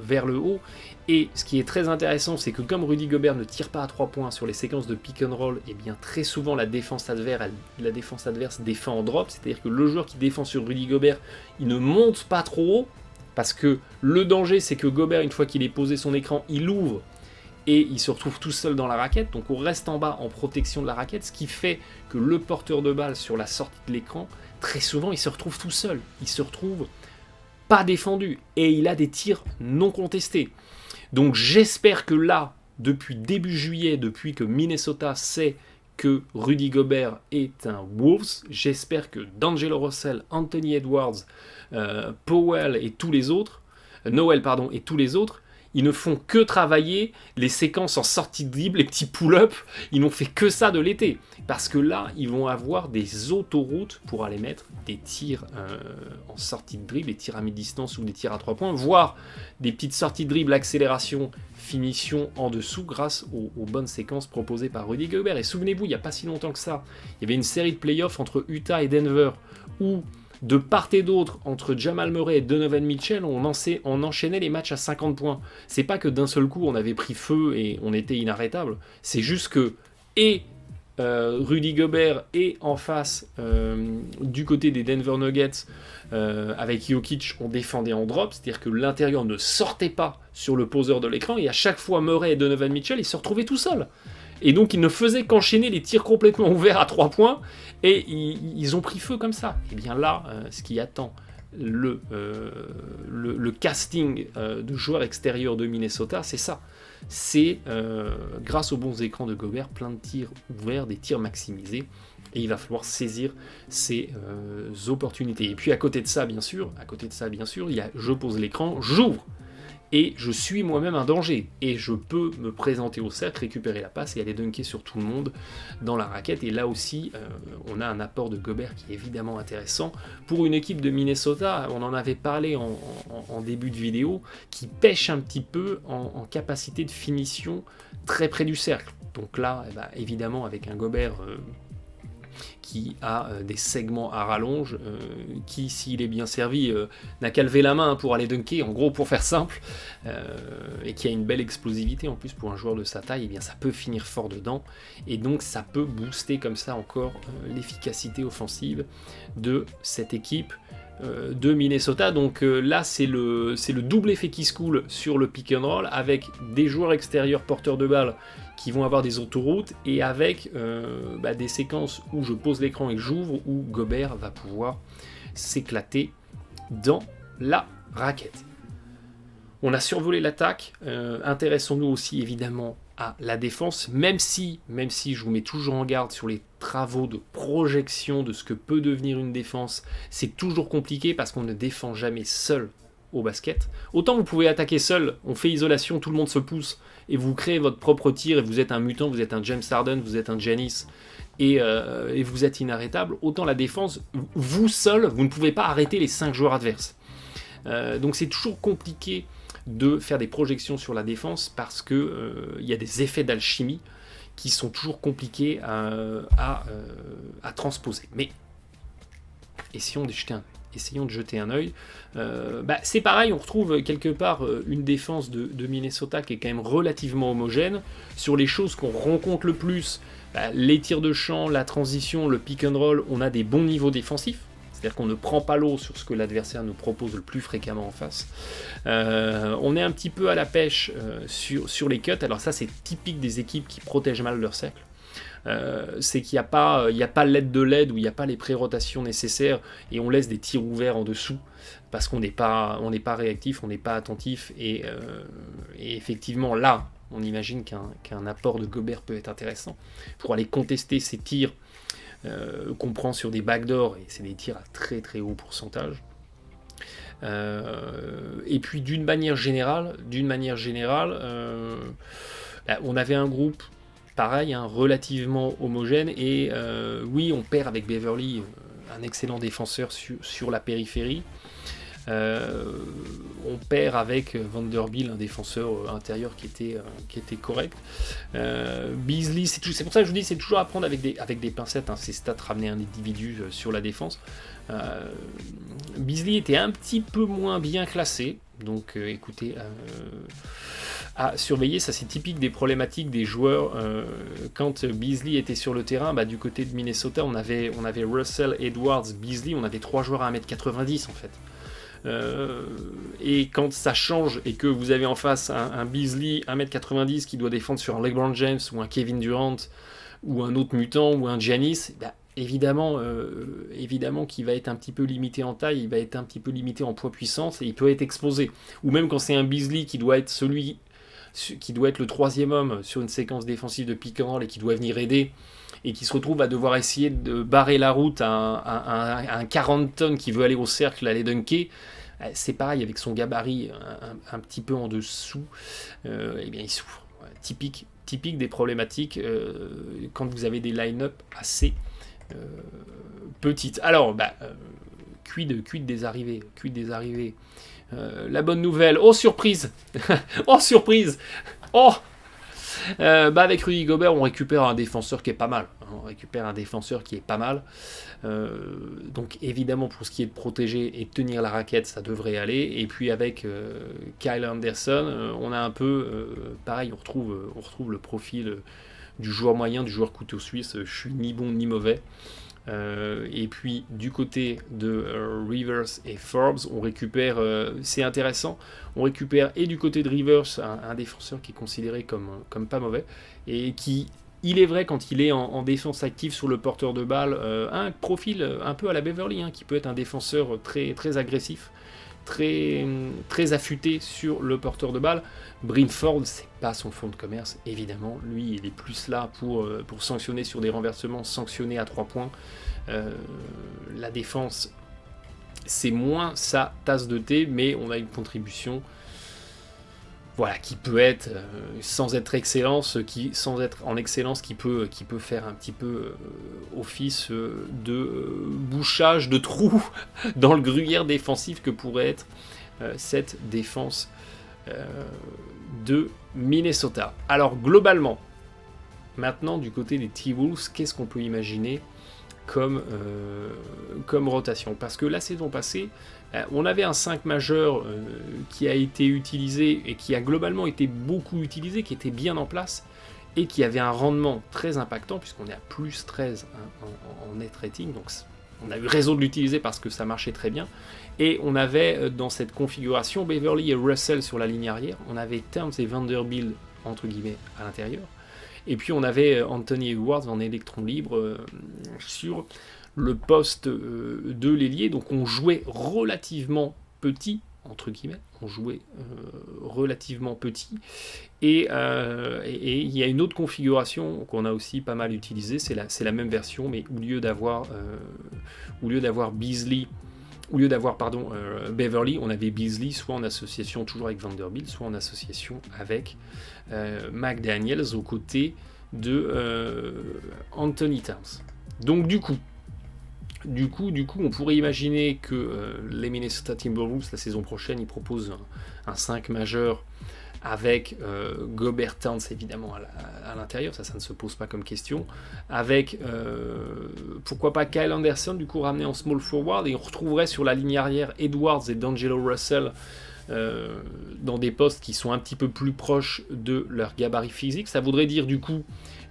vers le haut. Et ce qui est très intéressant, c'est que comme Rudy Gobert ne tire pas à 3 points sur les séquences de pick and roll, et bien très souvent la défense adverse défend en drop, c'est-à-dire que le joueur qui défend sur Rudy Gobert, il ne monte pas trop haut, parce que le danger, c'est que Gobert, une fois qu'il est posé son écran, il ouvre et il se retrouve tout seul dans la raquette, donc on reste en bas en protection de la raquette, ce qui fait que le porteur de balle sur la sortie de l'écran, très souvent il se retrouve tout seul, il se retrouve pas défendu, et il a des tirs non contestés. Donc j'espère que là, depuis début juillet, depuis que Minnesota sait que Rudy Gobert est un Wolves, j'espère que D'Angelo Russell, Anthony Edwards, Noel et tous les autres, ils ne font que travailler les séquences en sortie de dribble, les petits pull-ups, ils n'ont fait que ça de l'été. Parce que là, ils vont avoir des autoroutes pour aller mettre des tirs en sortie de dribble, des tirs à mi-distance ou des tirs à 3 points, voire des petites sorties de dribble, accélération, finition en dessous grâce aux bonnes séquences proposées par Rudy Gobert. Et souvenez-vous, il n'y a pas si longtemps que ça, il y avait une série de playoffs entre Utah et Denver où de part et d'autre, entre Jamal Murray et Donovan Mitchell, on enchaînait les matchs à 50 points. C'est pas que d'un seul coup on avait pris feu et on était inarrêtable. C'est juste que, Rudy Gobert et en face, du côté des Denver Nuggets, avec Jokic, on défendait en drop, c'est-à-dire que l'intérieur ne sortait pas sur le poseur de l'écran, et à chaque fois Murray et Donovan Mitchell, ils se retrouvaient tout seuls. Et donc ils ne faisaient qu'enchaîner les tirs complètement ouverts à 3 points, et ils ont pris feu comme ça. Et bien là, ce qui attend le casting de joueurs extérieurs de Minnesota, c'est ça. C'est grâce aux bons écrans de Gobert, plein de tirs ouverts, des tirs maximisés, et il va falloir saisir ces opportunités. Et puis à côté de ça, bien sûr, il y a je pose l'écran, j'ouvre, et je suis moi-même un danger, et je peux me présenter au cercle, récupérer la passe et aller dunker sur tout le monde dans la raquette. Et là aussi, on a un apport de Gobert qui est évidemment intéressant pour une équipe de Minnesota, on en avait parlé en début de vidéo, qui pêche un petit peu en capacité de finition très près du cercle. Donc là, évidemment, avec un Gobert qui a des segments à rallonge, qui, s'il est bien servi, n'a qu'à lever la main pour aller dunker, en gros pour faire simple, et qui a une belle explosivité en plus pour un joueur de sa taille, et bien ça peut finir fort dedans, et donc ça peut booster comme ça encore l'efficacité offensive de cette équipe de Minnesota. Donc là c'est le double effet qui se coule sur le pick and roll, avec des joueurs extérieurs porteurs de balles qui vont avoir des autoroutes, et avec des séquences où je pose l'écran et j'ouvre, où Gobert va pouvoir s'éclater dans la raquette. On a survolé l'attaque, intéressons-nous aussi évidemment à la défense, même si je vous mets toujours en garde sur les travaux de projection de ce que peut devenir une défense. C'est toujours compliqué parce qu'on ne défend jamais seul au basket. Autant vous pouvez attaquer seul, on fait isolation, tout le monde se pousse, et vous créez votre propre tir, et vous êtes un mutant, vous êtes un James Harden, vous êtes un Giannis, et vous êtes inarrêtable. Autant la défense, vous seul, vous ne pouvez pas arrêter les 5 joueurs adverses. Donc c'est toujours compliqué de faire des projections sur la défense, parce que y a des effets d'alchimie qui sont toujours compliqués à transposer. Mais essayons de jeter un œil. C'est pareil, on retrouve quelque part une défense de Minnesota qui est quand même relativement homogène. Sur les choses qu'on rencontre le plus, les tirs de champ, la transition, le pick and roll, on a des bons niveaux défensifs. C'est-à-dire qu'on ne prend pas l'eau sur ce que l'adversaire nous propose le plus fréquemment en face. On est un petit peu à la pêche sur les cuts. Alors ça, c'est typique des équipes qui protègent mal leur cercle. C'est qu'il n'y a pas l'aide de l'aide, où il n'y a pas les pré-rotations nécessaires, et on laisse des tirs ouverts en dessous parce qu'on n'est pas réactif, on n'est pas attentif, et effectivement là on imagine qu'un apport de Gobert peut être intéressant pour aller contester ces tirs qu'on prend sur des backdoors, et c'est des tirs à très très haut pourcentage. Et puis d'une manière générale, on avait un groupe pareil, relativement homogène, et oui, on perd avec Beverly, un excellent défenseur sur la périphérie. On perd avec Vanderbilt, un défenseur intérieur qui était correct. Beasley, c'est pour ça que je vous dis, c'est toujours à prendre avec des pincettes, ces stats ramener un individu sur la défense. Beasley était un petit peu moins bien classé, donc écoutez, à surveiller. Ça, c'est typique des problématiques des joueurs. Quand Beasley était sur le terrain, du côté de Minnesota, on avait Russell, Edwards, Beasley, on avait 3 joueurs à 1m90 en fait. Et quand ça change et que vous avez en face un Beasley 1m90 qui doit défendre sur un LeBron James ou un Kevin Durant ou un autre mutant ou un Giannis, évidemment qu'il va être un petit peu limité en taille, il va être un petit peu limité en poids puissance, et il peut être exposé. Ou même quand c'est un Beasley qui doit être le troisième homme sur une séquence défensive de pick and roll et qui doit venir aider, et qui se retrouve à devoir essayer de barrer la route à un 40 tonnes qui veut aller au cercle, aller dunker. C'est pareil, avec son gabarit un petit peu en dessous, il souffre. Typique des problématiques quand vous avez des line-up assez petites. Alors, quid des arrivées. La bonne nouvelle, surprise surprise avec Rudy Gobert, on récupère un défenseur qui est pas mal. On récupère un défenseur qui est pas mal. Donc évidemment, pour ce qui est de protéger et de tenir la raquette, ça devrait aller. Et puis avec Kyle Anderson, on a un peu, pareil, on retrouve le profil du joueur moyen, du joueur couteau suisse. Je suis ni bon ni mauvais. Et puis du côté de Rivers et Forbes, on récupère, c'est intéressant, on récupère et du côté de Rivers un défenseur qui est considéré comme pas mauvais et qui, il est vrai, quand il est en défense active sur le porteur de balle, un profil un peu à la Beverly, qui peut être un défenseur très, très agressif, très, très affûté sur le porteur de balle. Bryn Forbes, c'est pas son fonds de commerce, évidemment. Lui, il est plus là pour sanctionner sur des renversements, sanctionner à 3 points. La défense, c'est moins sa tasse de thé, mais on a une contribution, voilà, qui peut être, sans être excellence, sans être en excellence, qui peut faire un petit peu office de bouchage de trous dans le gruyère défensif que pourrait être cette défense de Minnesota. Alors globalement, maintenant du côté des T-Wolves, qu'est-ce qu'on peut imaginer comme rotation? Parce que la saison passée, on avait un 5 majeur qui a été utilisé et qui a globalement été beaucoup utilisé, qui était bien en place et qui avait un rendement très impactant puisqu'on est à plus 13 en net rating, donc on a eu raison de l'utiliser parce que ça marchait très bien. Et on avait dans cette configuration Beverly et Russell sur la ligne arrière, on avait Towns et Vanderbilt entre guillemets à l'intérieur, et puis on avait Anthony Edwards en électron libre sur le poste de l'ailier. Donc on jouait relativement petit, entre guillemets, relativement petit, et il y a une autre configuration qu'on a aussi pas mal utilisée, c'est la même version, mais au lieu d'avoir Beverly, on avait Beasley soit en association toujours avec Vanderbilt, soit en association avec McDaniels aux côtés de Anthony Towns. Donc du coup, on pourrait imaginer que les Minnesota Timberwolves la saison prochaine, ils proposent un 5 majeur avec Gobert Towns évidemment à l'intérieur, ça ne se pose pas comme question, avec pourquoi pas Kyle Anderson du coup ramené en small forward, et on retrouverait sur la ligne arrière Edwards et D'Angelo Russell dans des postes qui sont un petit peu plus proches de leur gabarit physique. Ça voudrait dire du coup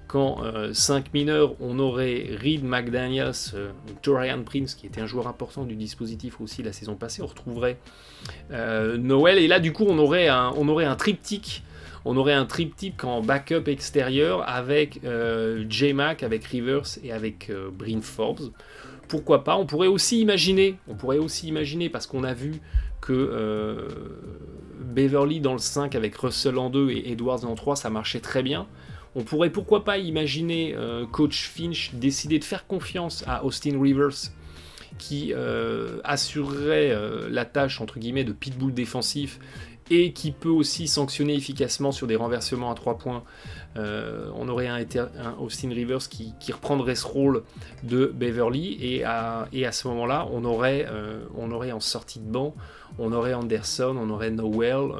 qu'en 5 mineurs, on aurait Reed McDaniels, Taurean Prince, qui était un joueur important du dispositif aussi la saison passée, on retrouverait Noel, et là du coup on aurait un triptyque. On aurait un triptyque en backup extérieur avec J-Mac, avec Rivers et avec Bryn Forbes. Pourquoi pas? On pourrait aussi imaginer, parce qu'on a vu que Beverly dans le 5 avec Russell en 2 et Edwards en 3, ça marchait très bien. On pourrait pourquoi pas imaginer coach Finch décider de faire confiance à Austin Rivers, qui assurerait la tâche entre guillemets de pitbull défensif et qui peut aussi sanctionner efficacement sur des renversements à 3 points. On aurait un Austin Rivers qui reprendrait ce rôle de Beverly, et à ce moment-là, on aurait en sortie de banc, on aurait Anderson, on aurait Noel,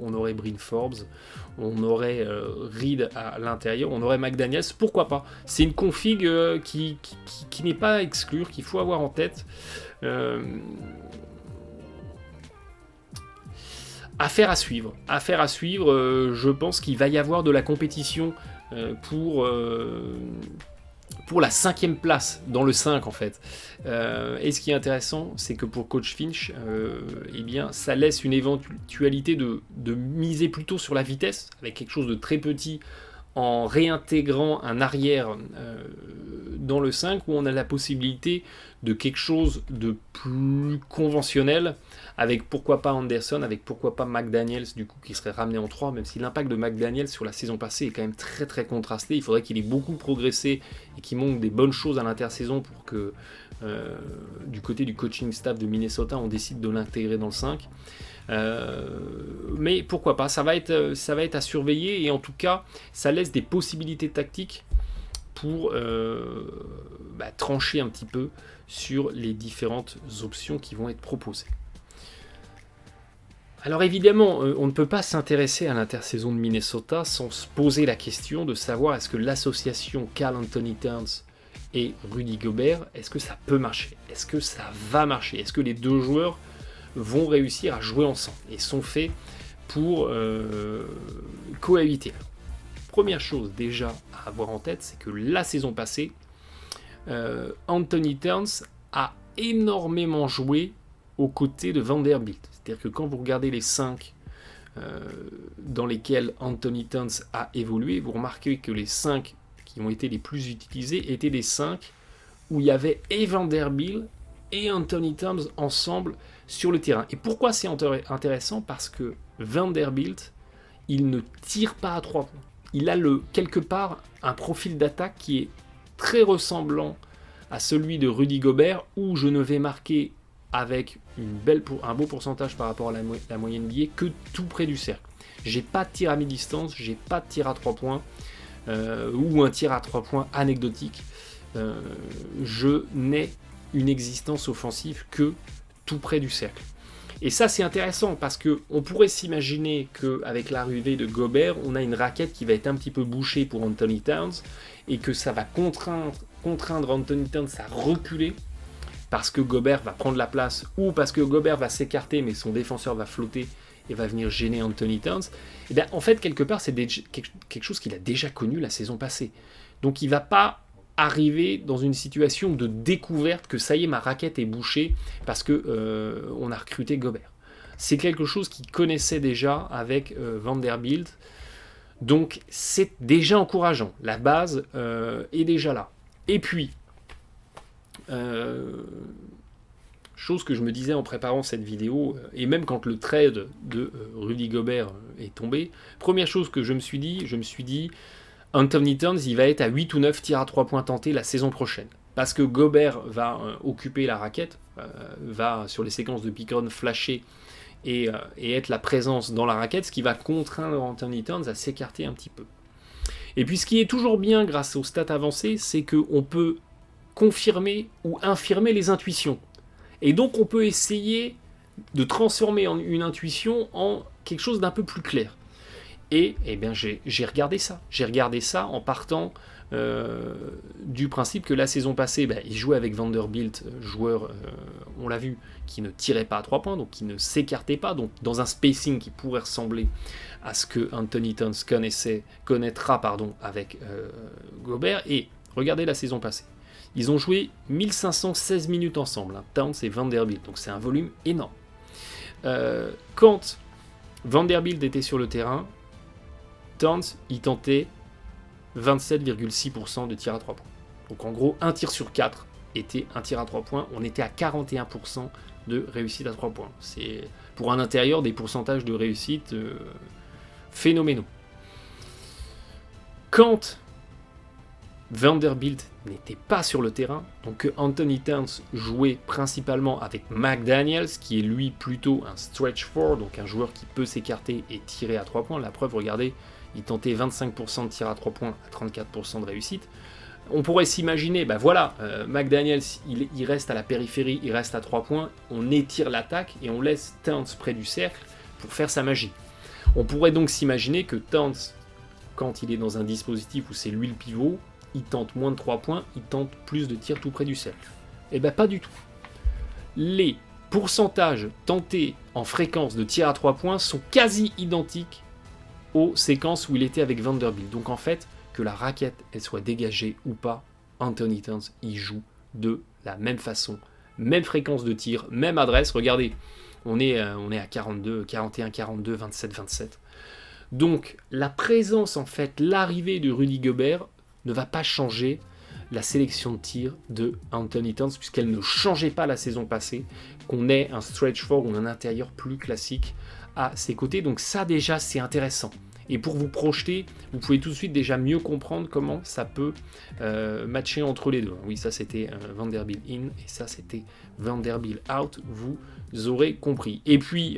on aurait Bryn Forbes, on aurait Reed à l'intérieur, on aurait McDaniels, pourquoi pas. C'est une config qui n'est pas à exclure, qu'il faut avoir en tête. Affaire à suivre. Je pense qu'il va y avoir de la compétition pour la 5e place dans le 5 en fait. Et ce qui est intéressant, c'est que pour coach Finch, eh bien, ça laisse une éventualité de miser plutôt sur la vitesse, avec quelque chose de très petit, en réintégrant un arrière dans le 5, où on a la possibilité de quelque chose de plus conventionnel, avec pourquoi pas Anderson, avec pourquoi pas McDaniels du coup qui serait ramené en 3, même si l'impact de McDaniels sur la saison passée est quand même très très contrasté. Il faudrait qu'il ait beaucoup progressé et qu'il manque des bonnes choses à l'intersaison pour que du côté du coaching staff de Minnesota on décide de l'intégrer dans le 5. Mais pourquoi pas, ça va être à surveiller, et en tout cas ça laisse des possibilités tactiques pour trancher un petit peu sur les différentes options qui vont être proposées. Alors évidemment, on ne peut pas s'intéresser à l'intersaison de Minnesota sans se poser la question de savoir est-ce que l'association Karl Anthony Towns et Rudy Gobert, est-ce que ça peut marcher? Est-ce que ça va marcher? Est-ce que les deux joueurs vont réussir à jouer ensemble et sont faits pour cohabiter? Première chose déjà à avoir en tête, c'est que la saison passée, Anthony Towns a énormément joué aux côtés de Vanderbilt. C'est-à-dire que quand vous regardez les 5 dans lesquels Anthony Towns a évolué, vous remarquez que les 5 qui ont été les plus utilisés étaient des 5 où il y avait et Vanderbilt et Anthony Towns ensemble sur le terrain. Et pourquoi c'est intéressant? Parce que Vanderbilt, il ne tire pas à 3 points. Il a quelque part un profil d'attaque qui est très ressemblant à celui de Rudy Gobert, où je ne vais marquer avec un beau pourcentage par rapport à la moyenne NBA que tout près du cercle. J'ai pas de tir à mi-distance, j'ai pas de tir à 3 points, ou un tir à 3 points anecdotique. Je n'ai une existence offensive que tout près du cercle. Et ça, c'est intéressant parce qu'on pourrait s'imaginer qu'avec l'arrivée de Gobert, on a une raquette qui va être un petit peu bouchée pour Anthony Towns et que ça va contraindre Anthony Towns à reculer parce que Gobert va prendre la place ou parce que Gobert va s'écarter mais son défenseur va flotter et va venir gêner Anthony Towns. Et bien, en fait, quelque part, c'est quelque chose qu'il a déjà connu la saison passée. Donc il ne va pas arriver dans une situation de découverte que ça y est, ma raquette est bouchée parce que on a recruté Gobert. C'est quelque chose qu'il connaissait déjà avec Vanderbilt, donc c'est déjà encourageant. La base est déjà là. Et puis, chose que je me disais en préparant cette vidéo, et même quand le trade de Rudy Gobert est tombé, première chose que je me suis dit, Anthony Towns, il va être à 8 ou 9 tirs à 3 points tentés la saison prochaine. Parce que Gobert va occuper la raquette, va sur les séquences de pick-on flasher et être la présence dans la raquette, ce qui va contraindre Anthony Towns à s'écarter un petit peu. Et puis ce qui est toujours bien grâce aux stats avancées, c'est qu'on peut confirmer ou infirmer les intuitions. Et donc on peut essayer de transformer une intuition en quelque chose d'un peu plus clair. Et eh bien, j'ai regardé ça. J'ai regardé ça en partant du principe que la saison passée, il jouait avec Vanderbilt, joueur, on l'a vu, qui ne tirait pas à 3 points, donc qui ne s'écartait pas, donc dans un spacing qui pourrait ressembler à ce que Anthony Towns connaîtra avec Gobert. Et regardez la saison passée. Ils ont joué 1516 minutes ensemble, Towns et Vanderbilt, donc c'est un volume énorme. Quand Vanderbilt était sur le terrain, Towns, il tentait 27,6% de tirs à 3 points. Donc en gros, un tir sur 4 était un tir à 3 points. On était à 41% de réussite à 3 points. C'est pour un intérieur des pourcentages de réussite phénoménaux. Quand Vanderbilt n'était pas sur le terrain, donc Anthony Towns jouait principalement avec McDaniels, qui est lui plutôt un stretch four, donc un joueur qui peut s'écarter et tirer à 3 points. La preuve, regardez, il tentait 25% de tir à 3 points à 34% de réussite. On pourrait s'imaginer, McDaniels, il reste à la périphérie, il reste à 3 points, on étire l'attaque et on laisse Towns près du cercle pour faire sa magie. On pourrait donc s'imaginer que Towns, quand il est dans un dispositif où c'est lui le pivot, il tente moins de 3 points, il tente plus de tirs tout près du cercle. Eh bien pas du tout. Les pourcentages tentés en fréquence de tirs à 3 points sont quasi identiques aux séquences où il était avec Vanderbilt. Donc en fait, que la raquette elle soit dégagée ou pas, Anthony Towns y joue de la même façon, même fréquence de tir, même adresse. Regardez, on est à 42, 41, 42, 27, 27. Donc la présence, en fait, l'arrivée de Rudy Gobert ne va pas changer la sélection de tir de Anthony Towns, puisqu'elle ne changeait pas la saison passée, qu'on ait un stretch four ou un intérieur plus classique à ses côtés. Donc ça déjà c'est intéressant. Et pour vous projeter, vous pouvez tout de suite déjà mieux comprendre comment ça peut matcher entre les deux. Oui, ça c'était Vanderbilt in et ça c'était Vanderbilt out, vous aurez compris. Et puis,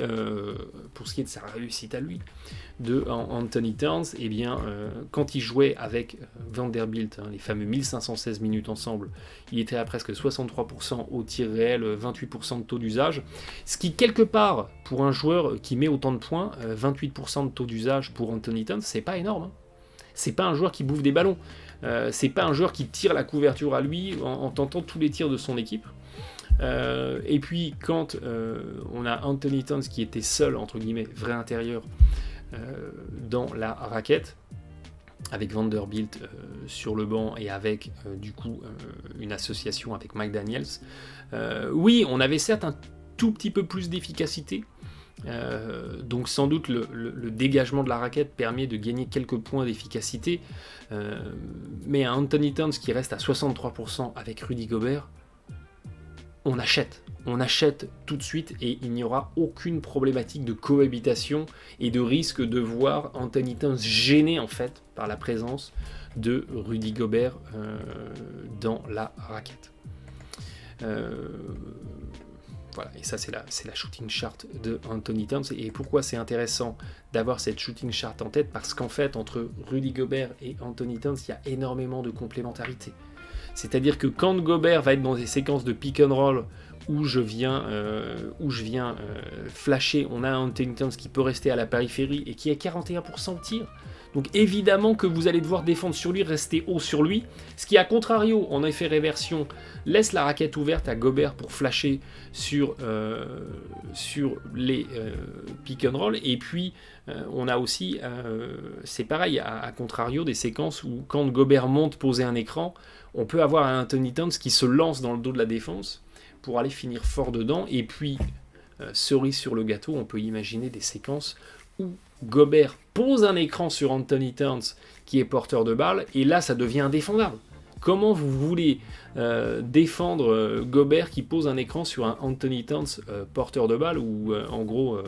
pour ce qui est de sa réussite à lui, de Anthony Towns, eh bien, quand il jouait avec Vanderbilt, les fameux 1516 minutes ensemble, il était à presque 63% au tir réel, 28% de taux d'usage, ce qui quelque part, pour un joueur qui met autant de points, 28% de taux d'usage pour Anthony Towns, c'est pas énorme. Hein. C'est pas un joueur qui bouffe des ballons, c'est pas un joueur qui tire la couverture à lui en tentant tous les tirs de son équipe. Et puis quand on a Anthony Towns qui était seul, entre guillemets, vrai intérieur, dans la raquette, avec Vanderbilt sur le banc et avec du coup une association avec Mike Daniels, oui, on avait certes un tout petit peu plus d'efficacité, donc sans doute le dégagement de la raquette permet de gagner quelques points d'efficacité, mais un Anthony Towns qui reste à 63% avec Rudy Gobert, on achète tout de suite et il n'y aura aucune problématique de cohabitation et de risque de voir Anthony Towns gêné en fait par la présence de Rudy Gobert dans la raquette. Voilà, et ça c'est la shooting chart de Anthony Towns. Et pourquoi c'est intéressant d'avoir cette shooting chart en tête? Parce qu'en fait, entre Rudy Gobert et Anthony Towns, il y a énormément de complémentarité. C'est-à-dire que quand Gobert va être dans des séquences de pick and roll où je viens flasher, on a un Anthony Towns qui peut rester à la périphérie et qui a 41% de tir. Donc évidemment que vous allez devoir défendre sur lui, rester haut sur lui, ce qui à contrario, en effet réversion, laisse la raquette ouverte à Gobert pour flasher sur les pick and roll. Et puis on a aussi, c'est pareil, à contrario, des séquences où quand Gobert monte poser un écran, on peut avoir un Anthony Towns qui se lance dans le dos de la défense pour aller finir fort dedans. Et puis, cerise sur le gâteau, on peut imaginer des séquences où Gobert pose un écran sur Anthony Towns qui est porteur de balle, et là ça devient indéfendable. Comment vous voulez défendre Gobert qui pose un écran sur un Anthony Towns porteur de balle, où en gros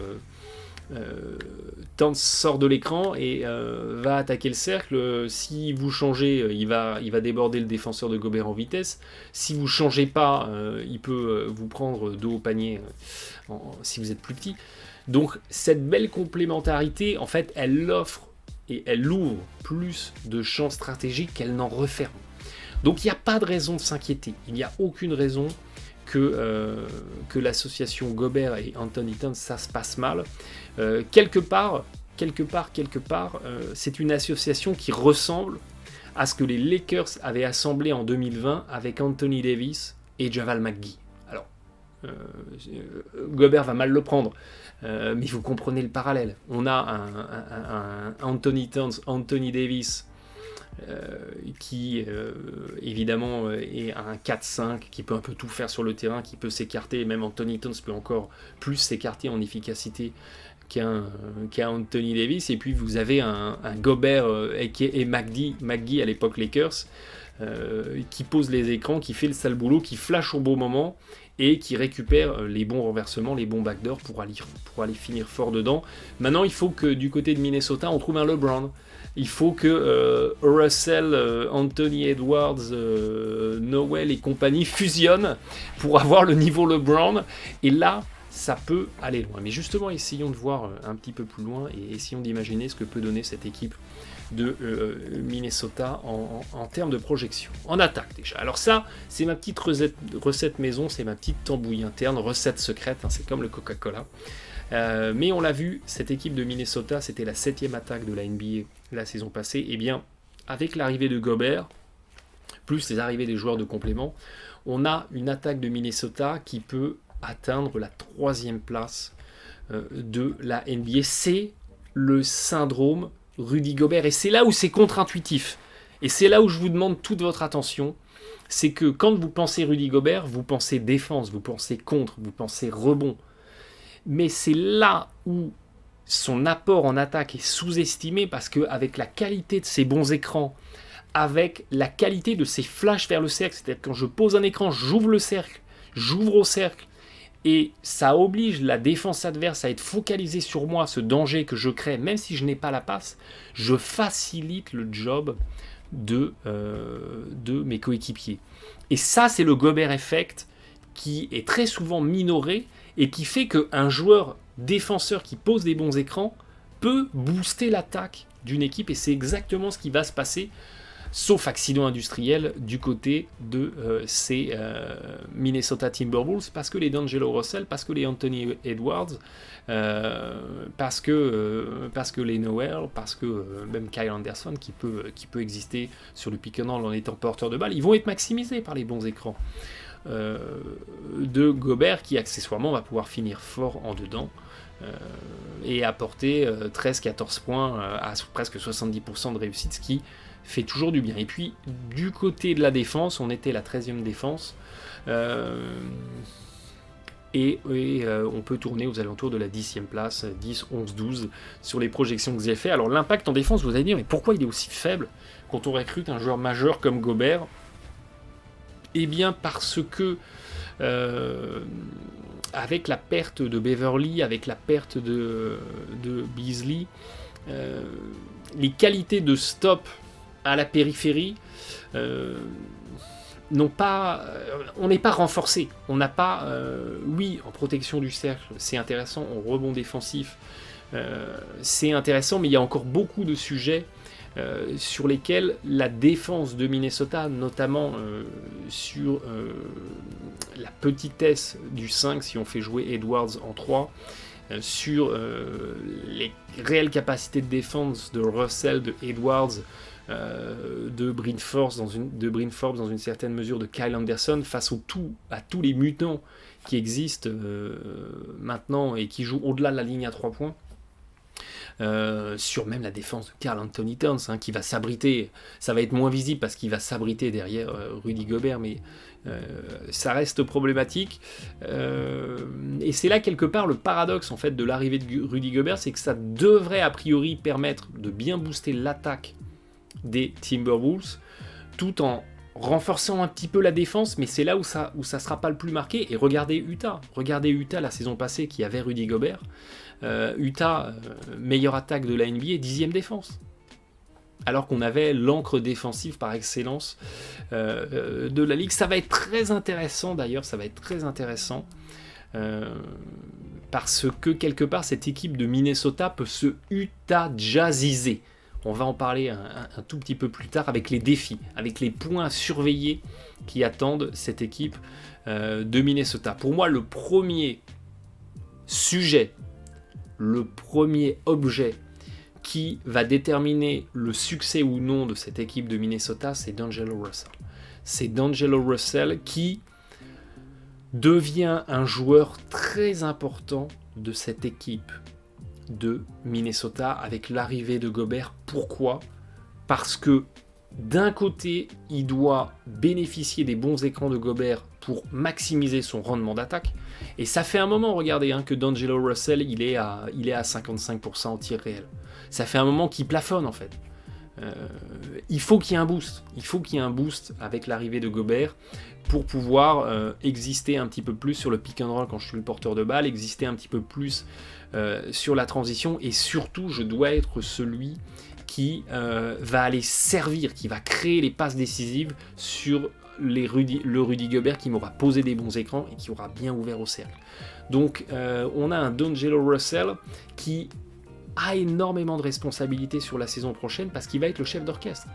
Towns sort de l'écran et va attaquer le cercle. Si vous changez, il va déborder le défenseur de Gobert en vitesse. Si vous changez pas, il peut vous prendre dos au panier si vous êtes plus petit. Donc cette belle complémentarité, en fait, elle offre et elle ouvre plus de champs stratégiques qu'elle n'en referme. Donc il n'y a pas de raison de s'inquiéter. Il n'y a aucune raison que l'association Gobert et Anthony Towns, ça se passe mal. Quelque part, c'est une association qui ressemble à ce que les Lakers avaient assemblé en 2020 avec Anthony Davis et Javal McGee. Alors, Gobert va mal le prendre, mais vous comprenez le parallèle. On a un Anthony Towns, Anthony Davis, qui évidemment est un 4-5, qui peut un peu tout faire sur le terrain, qui peut s'écarter, et même Anthony Towns peut encore plus s'écarter en efficacité qu'un Anthony Davis. Et puis vous avez un Gobert et McGee à l'époque Lakers, qui pose les écrans, qui fait le sale boulot, qui flash au bon moment et qui récupère les bons renversements, les bons backdoors pour aller finir fort dedans. Maintenant, il faut que du côté de Minnesota, on trouve un LeBron. Il faut que Russell, Anthony Edwards, Noel et compagnie fusionnent pour avoir le niveau LeBron. Et là, ça peut aller loin. Mais justement, essayons de voir un petit peu plus loin et essayons d'imaginer ce que peut donner cette équipe de Minnesota en termes de projection. En attaque déjà. Alors ça, c'est ma petite recette maison, c'est ma petite tambouille interne, recette secrète, c'est comme le Coca-Cola. Mais on l'a vu, cette équipe de Minnesota, c'était la 7e attaque de la NBA la saison passée. Et bien, avec l'arrivée de Gobert, plus les arrivées des joueurs de complément, on a une attaque de Minnesota qui peut atteindre la 3e place de la NBA. C'est le syndrome Rudy Gobert. Et c'est là où c'est contre-intuitif. Et c'est là où je vous demande toute votre attention. C'est que quand vous pensez Rudy Gobert, vous pensez défense, vous pensez contre, vous pensez rebond. Mais c'est là où son apport en attaque est sous-estimé, parce qu'avec la qualité de ses bons écrans, avec la qualité de ses flashs vers le cercle, c'est-à-dire quand je pose un écran, j'ouvre le cercle, j'ouvre au cercle, Et ça oblige la défense adverse à être focalisée sur moi, ce danger que je crée, même si je n'ai pas la passe, je facilite le job de mes coéquipiers. Et ça, c'est le Gobert Effect qui est très souvent minoré et qui fait qu'un joueur défenseur qui pose des bons écrans peut booster l'attaque d'une équipe, et c'est exactement ce qui va se passer, sauf accident industriel, du côté de ces Minnesota Timberwolves, parce que les D'Angelo Russell, parce que les Anthony Edwards, parce que les Noel, parce que même Kyle Anderson qui peut exister sur le pick and roll en étant porteur de balle, ils vont être maximisés par les bons écrans de Gobert, qui accessoirement va pouvoir finir fort en dedans et apporter 13-14 points à presque 70% de réussite, ce qui fait toujours du bien. Et puis du côté de la défense, on était la 13e défense, et on peut tourner aux alentours de la 10e place, 10, 11, 12 sur les projections que j'ai fait. Alors l'impact en défense, vous allez dire, mais pourquoi il est aussi faible quand on recrute un joueur majeur comme Gobert? Eh bien parce que avec la perte de Beverly, avec la perte de Beasley, les qualités de stop à la périphérie on n'est pas renforcé. On n'a pas, oui, en protection du cercle, c'est intéressant, en rebond défensif, c'est intéressant, mais il y a encore beaucoup de sujets sur lesquels la défense de Minnesota, notamment sur la petitesse du 5, si on fait jouer Edwards en 3, sur les réelles capacités de défense de Russell, de Edwards, de Bryn Forbes dans une certaine mesure, de Kyle Anderson, face à tous les mutants qui existent maintenant et qui jouent au-delà de la ligne à 3 points. Sur même la défense de Karl Anthony Towns, qui va s'abriter, ça va être moins visible parce qu'il va s'abriter derrière Rudy Gobert, mais ça reste problématique, et c'est là quelque part le paradoxe en fait de l'arrivée de Rudy Gobert, c'est que ça devrait a priori permettre de bien booster l'attaque des Timberwolves tout en renforçant un petit peu la défense, mais c'est là où ça sera pas le plus marqué. Et regardez Utah la saison passée qui avait Rudy Gobert. Utah, meilleure attaque de la NBA, 10e défense. Alors qu'on avait l'encre défensive par excellence de la ligue. Ça va être très intéressant d'ailleurs, parce que quelque part cette équipe de Minnesota peut se Utah-jazziser. On va en parler un tout petit peu plus tard avec les défis, avec les points à surveiller qui attendent cette équipe de Minnesota. Pour moi, le premier sujet, le premier objet qui va déterminer le succès ou non de cette équipe de Minnesota, c'est D'Angelo Russell. C'est D'Angelo Russell qui devient un joueur très important de cette équipe de Minnesota avec l'arrivée de Gobert. Pourquoi ? Parce que d'un côté, il doit bénéficier des bons écrans de Gobert pour maximiser son rendement d'attaque. Et ça fait un moment, regardez, que D'Angelo Russell, il est à 55% au tir réel. Ça fait un moment qu'il plafonne en fait. Il faut qu'il y ait un boost. Il faut qu'il y ait un boost avec l'arrivée de Gobert pour pouvoir exister un petit peu plus sur le pick and roll quand je suis le porteur de balle, exister un petit peu plus sur la transition, et surtout je dois être celui qui va aller servir, qui va créer les passes décisives sur le Rudy Gobert qui m'aura posé des bons écrans et qui aura bien ouvert au cercle. Donc on a un D'Angelo Russell qui a énormément de responsabilités sur la saison prochaine parce qu'il va être le chef d'orchestre.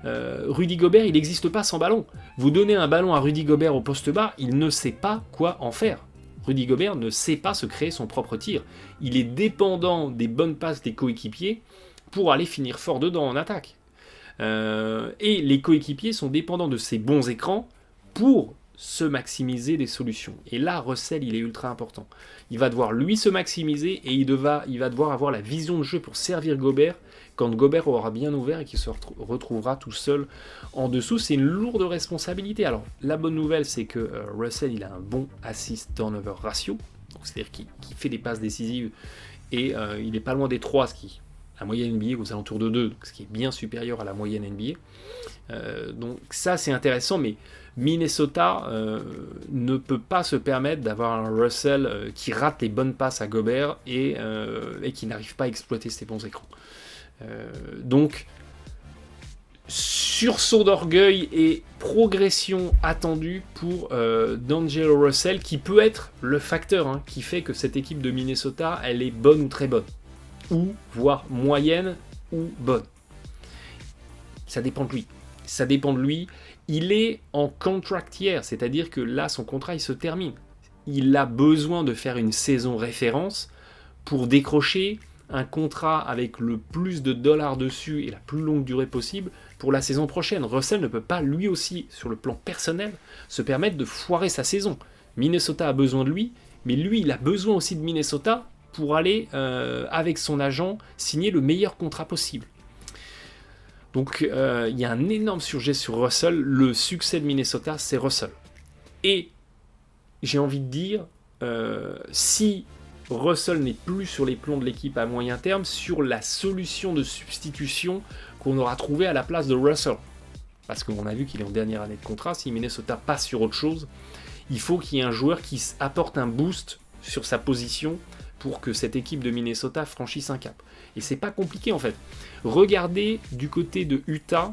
Rudy Gobert, il n'existe pas sans ballon. Vous donnez un ballon à Rudy Gobert au poste bas, il ne sait pas quoi en faire. Rudy Gobert ne sait pas se créer son propre tir. Il est dépendant des bonnes passes des coéquipiers pour aller finir fort dedans en attaque. Et les coéquipiers sont dépendants de ces bons écrans pour se maximiser des solutions. Et là, Russell, il est ultra important. Il va devoir lui se maximiser et il va devoir avoir la vision de jeu pour servir Gobert quand Gobert aura bien ouvert et qu'il se retrouvera tout seul en dessous. C'est une lourde responsabilité. Alors, la bonne nouvelle, c'est que Russell, il a un bon assist-turnover ratio, c'est-à-dire qu'il fait des passes décisives et il n'est pas loin des 3, ce qui La moyenne NBA aux alentours de 2, ce qui est bien supérieur à la moyenne NBA. Donc ça c'est intéressant, mais Minnesota ne peut pas se permettre d'avoir un Russell qui rate les bonnes passes à Gobert et qui n'arrive pas à exploiter ses bons écrans. Donc sursaut d'orgueil et progression attendue pour D'Angelo Russell, qui peut être le facteur qui fait que cette équipe de Minnesota, elle est bonne ou très bonne, ou voire moyenne ou bonne. Ça dépend de lui. Ça dépend de lui. Il est en contract year, c'est-à-dire que là, son contrat, il se termine. Il a besoin de faire une saison référence pour décrocher un contrat avec le plus de dollars dessus et la plus longue durée possible pour la saison prochaine. Russell ne peut pas, lui aussi, sur le plan personnel, se permettre de foirer sa saison. Minnesota a besoin de lui, mais lui, il a besoin aussi de Minnesota pour aller, avec son agent, signer le meilleur contrat possible. Donc, il y a un énorme sujet sur Russell. Le succès de Minnesota, c'est Russell. Et j'ai envie de dire, si Russell n'est plus sur les plombs de l'équipe à moyen terme, sur la solution de substitution qu'on aura trouvée à la place de Russell. Parce qu'on a vu qu'il est en dernière année de contrat, si Minnesota passe sur autre chose, il faut qu'il y ait un joueur qui apporte un boost sur sa position pour que cette équipe de Minnesota franchisse un cap. Et c'est pas compliqué en fait. Regardez du côté de Utah.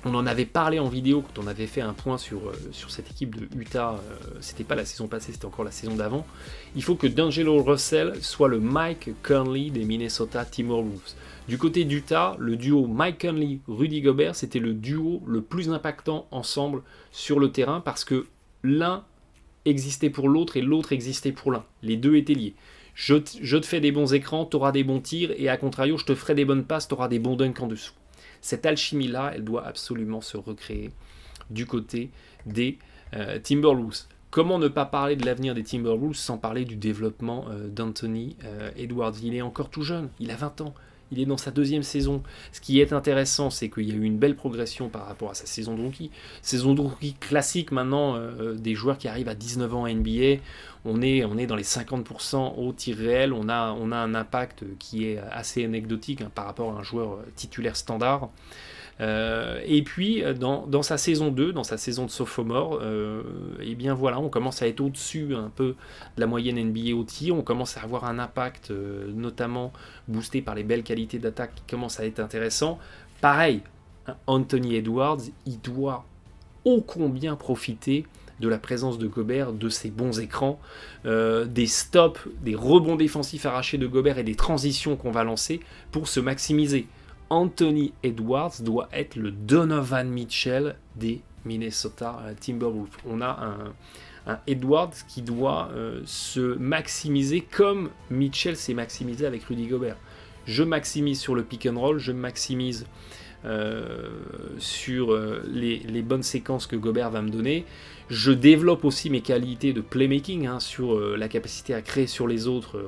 On en avait parlé en vidéo quand on avait fait un point sur cette équipe de Utah. C'était pas la saison passée, c'était encore la saison d'avant. Il faut que D'Angelo Russell soit le Mike Conley des Minnesota Timberwolves. Du côté d'Utah, le duo Mike Conley, Rudy Gobert, c'était le duo le plus impactant ensemble sur le terrain parce que l'un existait pour l'autre et l'autre existait pour l'un. Les deux étaient liés. Je te fais des bons écrans, tu auras des bons tirs et à contrario, je te ferai des bonnes passes, tu auras des bons dunks en dessous. Cette alchimie-là, elle doit absolument se recréer du côté des Timberwolves. Comment ne pas parler de l'avenir des Timberwolves sans parler du développement d'Anthony Edwards? Il est encore tout jeune, il a 20 ans. Il est dans sa deuxième saison. Ce qui est intéressant, c'est qu'il y a eu une belle progression par rapport à sa saison de rookie. Saison de rookie classique maintenant, des joueurs qui arrivent à 19 ans à NBA. On est dans les 50% au tir réel. On a un impact qui est assez anecdotique par rapport à un joueur titulaire standard. Et puis dans sa saison 2, dans sa saison de sophomore, et bien voilà, on commence à être au-dessus un peu de la moyenne NBA au tir, on commence à avoir un impact notamment boosté par les belles qualités d'attaque qui commencent à être intéressant. Pareil, Anthony Edwards, il doit ô combien profiter de la présence de Gobert, de ses bons écrans, des stops, des rebonds défensifs arrachés de Gobert et des transitions qu'on va lancer pour se maximiser. Anthony Edwards doit être le Donovan Mitchell des Minnesota Timberwolves. On a un Edwards qui doit se maximiser comme Mitchell s'est maximisé avec Rudy Gobert. Je maximise sur le pick and roll, je maximise sur les bonnes séquences que Gobert va me donner. Je développe aussi mes qualités de playmaking sur la capacité à créer sur les autres,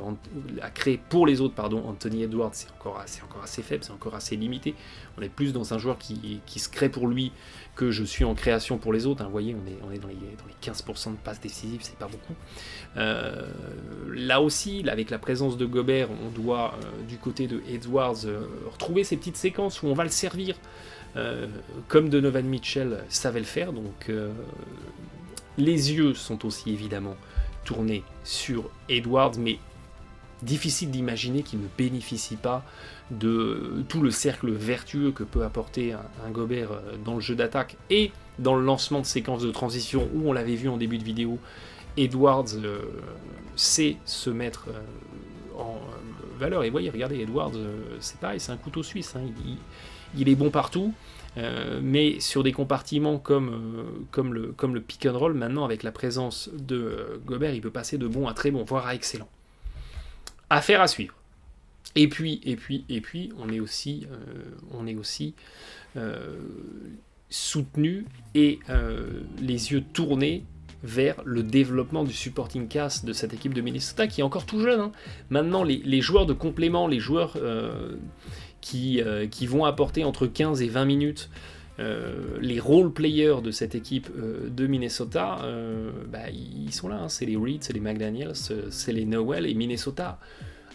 à créer pour les autres, pardon. Anthony Edwards, c'est encore assez faible, c'est encore assez limité. On est plus dans un joueur qui se crée pour lui que je suis en création pour les autres. Vous voyez, on est dans les 15% de passes décisives, c'est pas beaucoup. Là aussi, avec la présence de Gobert, on doit, du côté de Edwards, retrouver ces petites séquences où on va le servir comme Donovan Mitchell savait le faire. Donc les yeux sont aussi évidemment tournés sur Edwards, mais difficile d'imaginer qu'il ne bénéficie pas de tout le cercle vertueux que peut apporter un Gobert dans le jeu d'attaque et dans le lancement de séquences de transition où on l'avait vu en début de vidéo. Edwards sait se mettre en valeur. Et voyez, regardez, Edwards, c'est pareil, c'est un couteau suisse. Il est bon partout, mais sur des compartiments comme le pick and roll, maintenant avec la présence de Gobert, il peut passer de bon à très bon, voire à excellent. Affaire à suivre. Et puis, on est aussi soutenu et les yeux tournés vers le développement du supporting cast de cette équipe de Minnesota qui est encore tout jeune. Maintenant, les joueurs de complément, les joueurs qui vont apporter entre 15 et 20 minutes, les role players de cette équipe de Minnesota, ils sont là. C'est les Reed, c'est les McDaniels, c'est les Noel, et Minnesota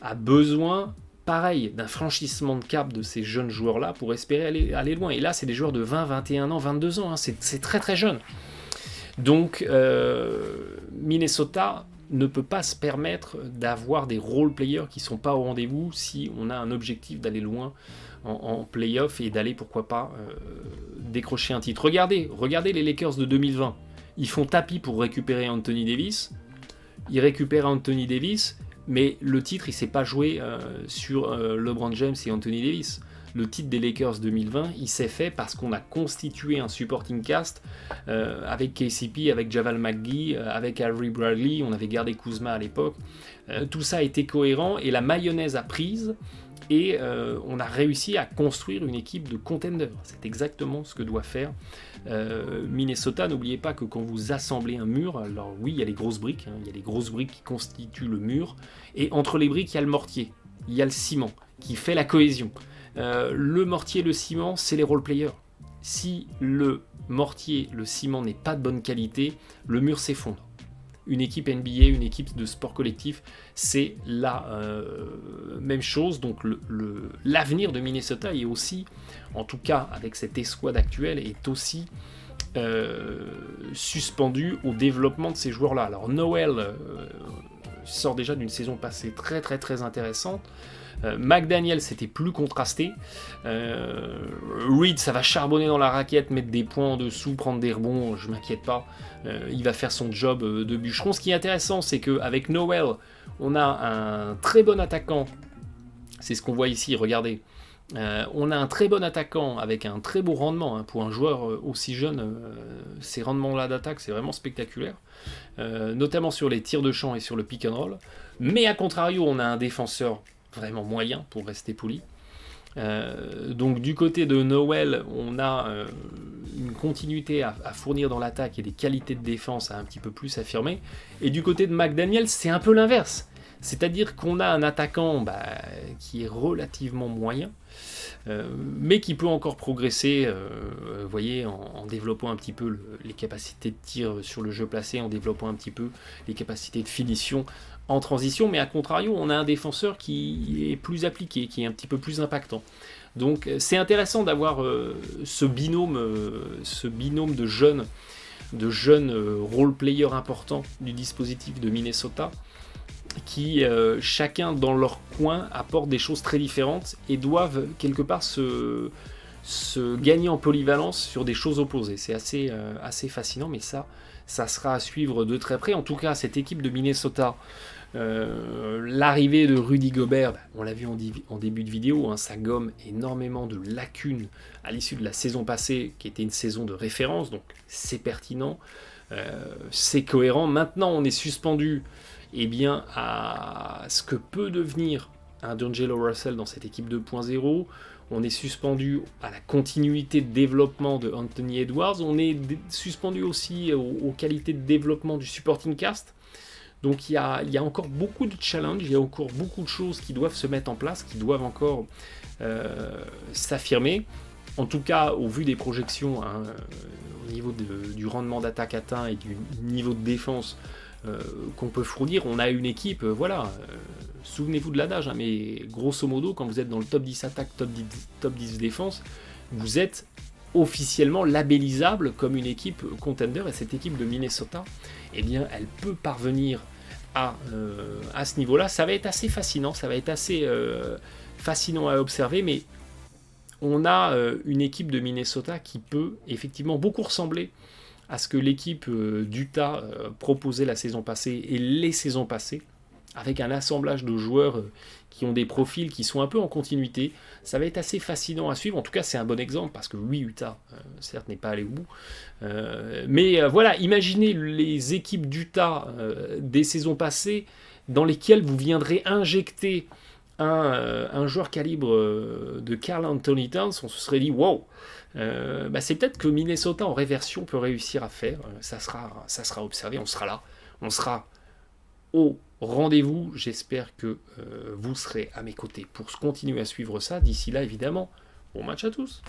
a besoin pareil, d'un franchissement de cap de ces jeunes joueurs-là pour espérer aller loin. Et là, c'est des joueurs de 20, 21 ans, 22 ans, hein, c'est très très jeune. Donc, Minnesota ne peut pas se permettre d'avoir des role-players qui ne sont pas au rendez-vous si on a un objectif d'aller loin en play-off et d'aller, pourquoi pas, décrocher un titre. Regardez les Lakers de 2020. Ils font tapis pour récupérer Anthony Davis. Ils récupèrent Anthony Davis, mais le titre, il ne s'est pas joué sur LeBron James et Anthony Davis. Le titre des Lakers 2020, il s'est fait parce qu'on a constitué un supporting cast avec KCP, avec Javal McGee, avec Avery Bradley, on avait gardé Kuzma à l'époque. Tout ça a été cohérent et la mayonnaise a prise et on a réussi à construire une équipe de contenders. C'est exactement ce que doit faire Minnesota. N'oubliez pas que quand vous assemblez un mur, alors oui, il y a les grosses briques, il y a les grosses briques qui constituent le mur, et entre les briques, il y a le mortier, il y a le ciment qui fait la cohésion. Le mortier, le ciment, c'est les role-players. Si le mortier, le ciment n'est pas de bonne qualité, le mur s'effondre. Une équipe NBA, une équipe de sport collectif, c'est la même chose. Donc l'avenir de Minnesota est aussi, en tout cas avec cette escouade actuelle, est aussi suspendu au développement de ces joueurs-là. Alors Noel sort déjà d'une saison passée très très très intéressante. McDaniel, c'était plus contrasté. Reed, ça va charbonner dans la raquette, mettre des points en dessous, prendre des rebonds, je m'inquiète pas. Il va faire son job de bûcheron. Ce qui est intéressant, c'est qu'avec Noel, on a un très bon attaquant. C'est ce qu'on voit ici, regardez. On a un très bon attaquant avec un très beau rendement. Hein, pour un joueur aussi jeune, ces rendements-là d'attaque, c'est vraiment spectaculaire. Notamment sur les tirs de champ et sur le pick and roll. Mais à contrario, on a un défenseur vraiment moyen, pour rester poli. Donc du côté de Noel, on a une continuité à fournir dans l'attaque et des qualités de défense à un petit peu plus affirmer. Et du côté de McDaniel, c'est un peu l'inverse. C'est-à-dire qu'on a un attaquant qui est relativement moyen, mais qui peut encore progresser, vous voyez, en développant un petit peu les capacités de tir sur le jeu placé, en développant un petit peu les capacités de finition en transition, mais à contrario, on a un défenseur qui est plus appliqué, qui est un petit peu plus impactant. Donc c'est intéressant d'avoir ce binôme de jeunes role-players importants du dispositif de Minnesota, qui chacun dans leur coin apportent des choses très différentes et doivent quelque part se gagner en polyvalence sur des choses opposées. C'est assez fascinant, mais ça sera à suivre de très près. En tout cas, cette équipe de Minnesota, l'arrivée de Rudy Gobert, on l'a vu en début de vidéo, hein, ça gomme énormément de lacunes à l'issue de la saison passée, qui était une saison de référence, donc c'est pertinent, c'est cohérent. Maintenant, on est suspendu à ce que peut devenir un D'Angelo Russell dans cette équipe 2.0. On est suspendu à la continuité de développement de Anthony Edwards. On est suspendu aussi aux qualités de développement du supporting cast. Donc il y a encore beaucoup de challenges, il y a encore beaucoup de choses qui doivent se mettre en place, qui doivent encore s'affirmer. En tout cas, au vu des projections, hein, au niveau du rendement d'attaque atteint et du niveau de défense qu'on peut fournir, on a une équipe, souvenez-vous de l'adage, hein, mais grosso modo, quand vous êtes dans le top 10 attaque, top 10 défense, vous êtes officiellement labellisable comme une équipe contender, et cette équipe de Minnesota, eh bien, elle peut parvenir à ce niveau-là. Ça va être assez fascinant, fascinant à observer, mais on a une équipe de Minnesota qui peut effectivement beaucoup ressembler à ce que l'équipe d'Utah proposait la saison passée et les saisons passées, avec un assemblage de joueurs qui ont des profils qui sont un peu en continuité. Ça va être assez fascinant à suivre. En tout cas, c'est un bon exemple, parce que oui, Utah, certes, n'est pas allé au bout. Mais voilà, imaginez les équipes d'Utah des saisons passées dans lesquelles vous viendrez injecter un joueur calibre de Karl Anthony Towns. On se serait dit, wow, c'est peut-être que Minnesota en réversion peut réussir à faire. Ça sera observé, on sera là. On sera au rendez-vous. J'espère que vous serez à mes côtés pour continuer à suivre ça. D'ici là, évidemment, bon match à tous.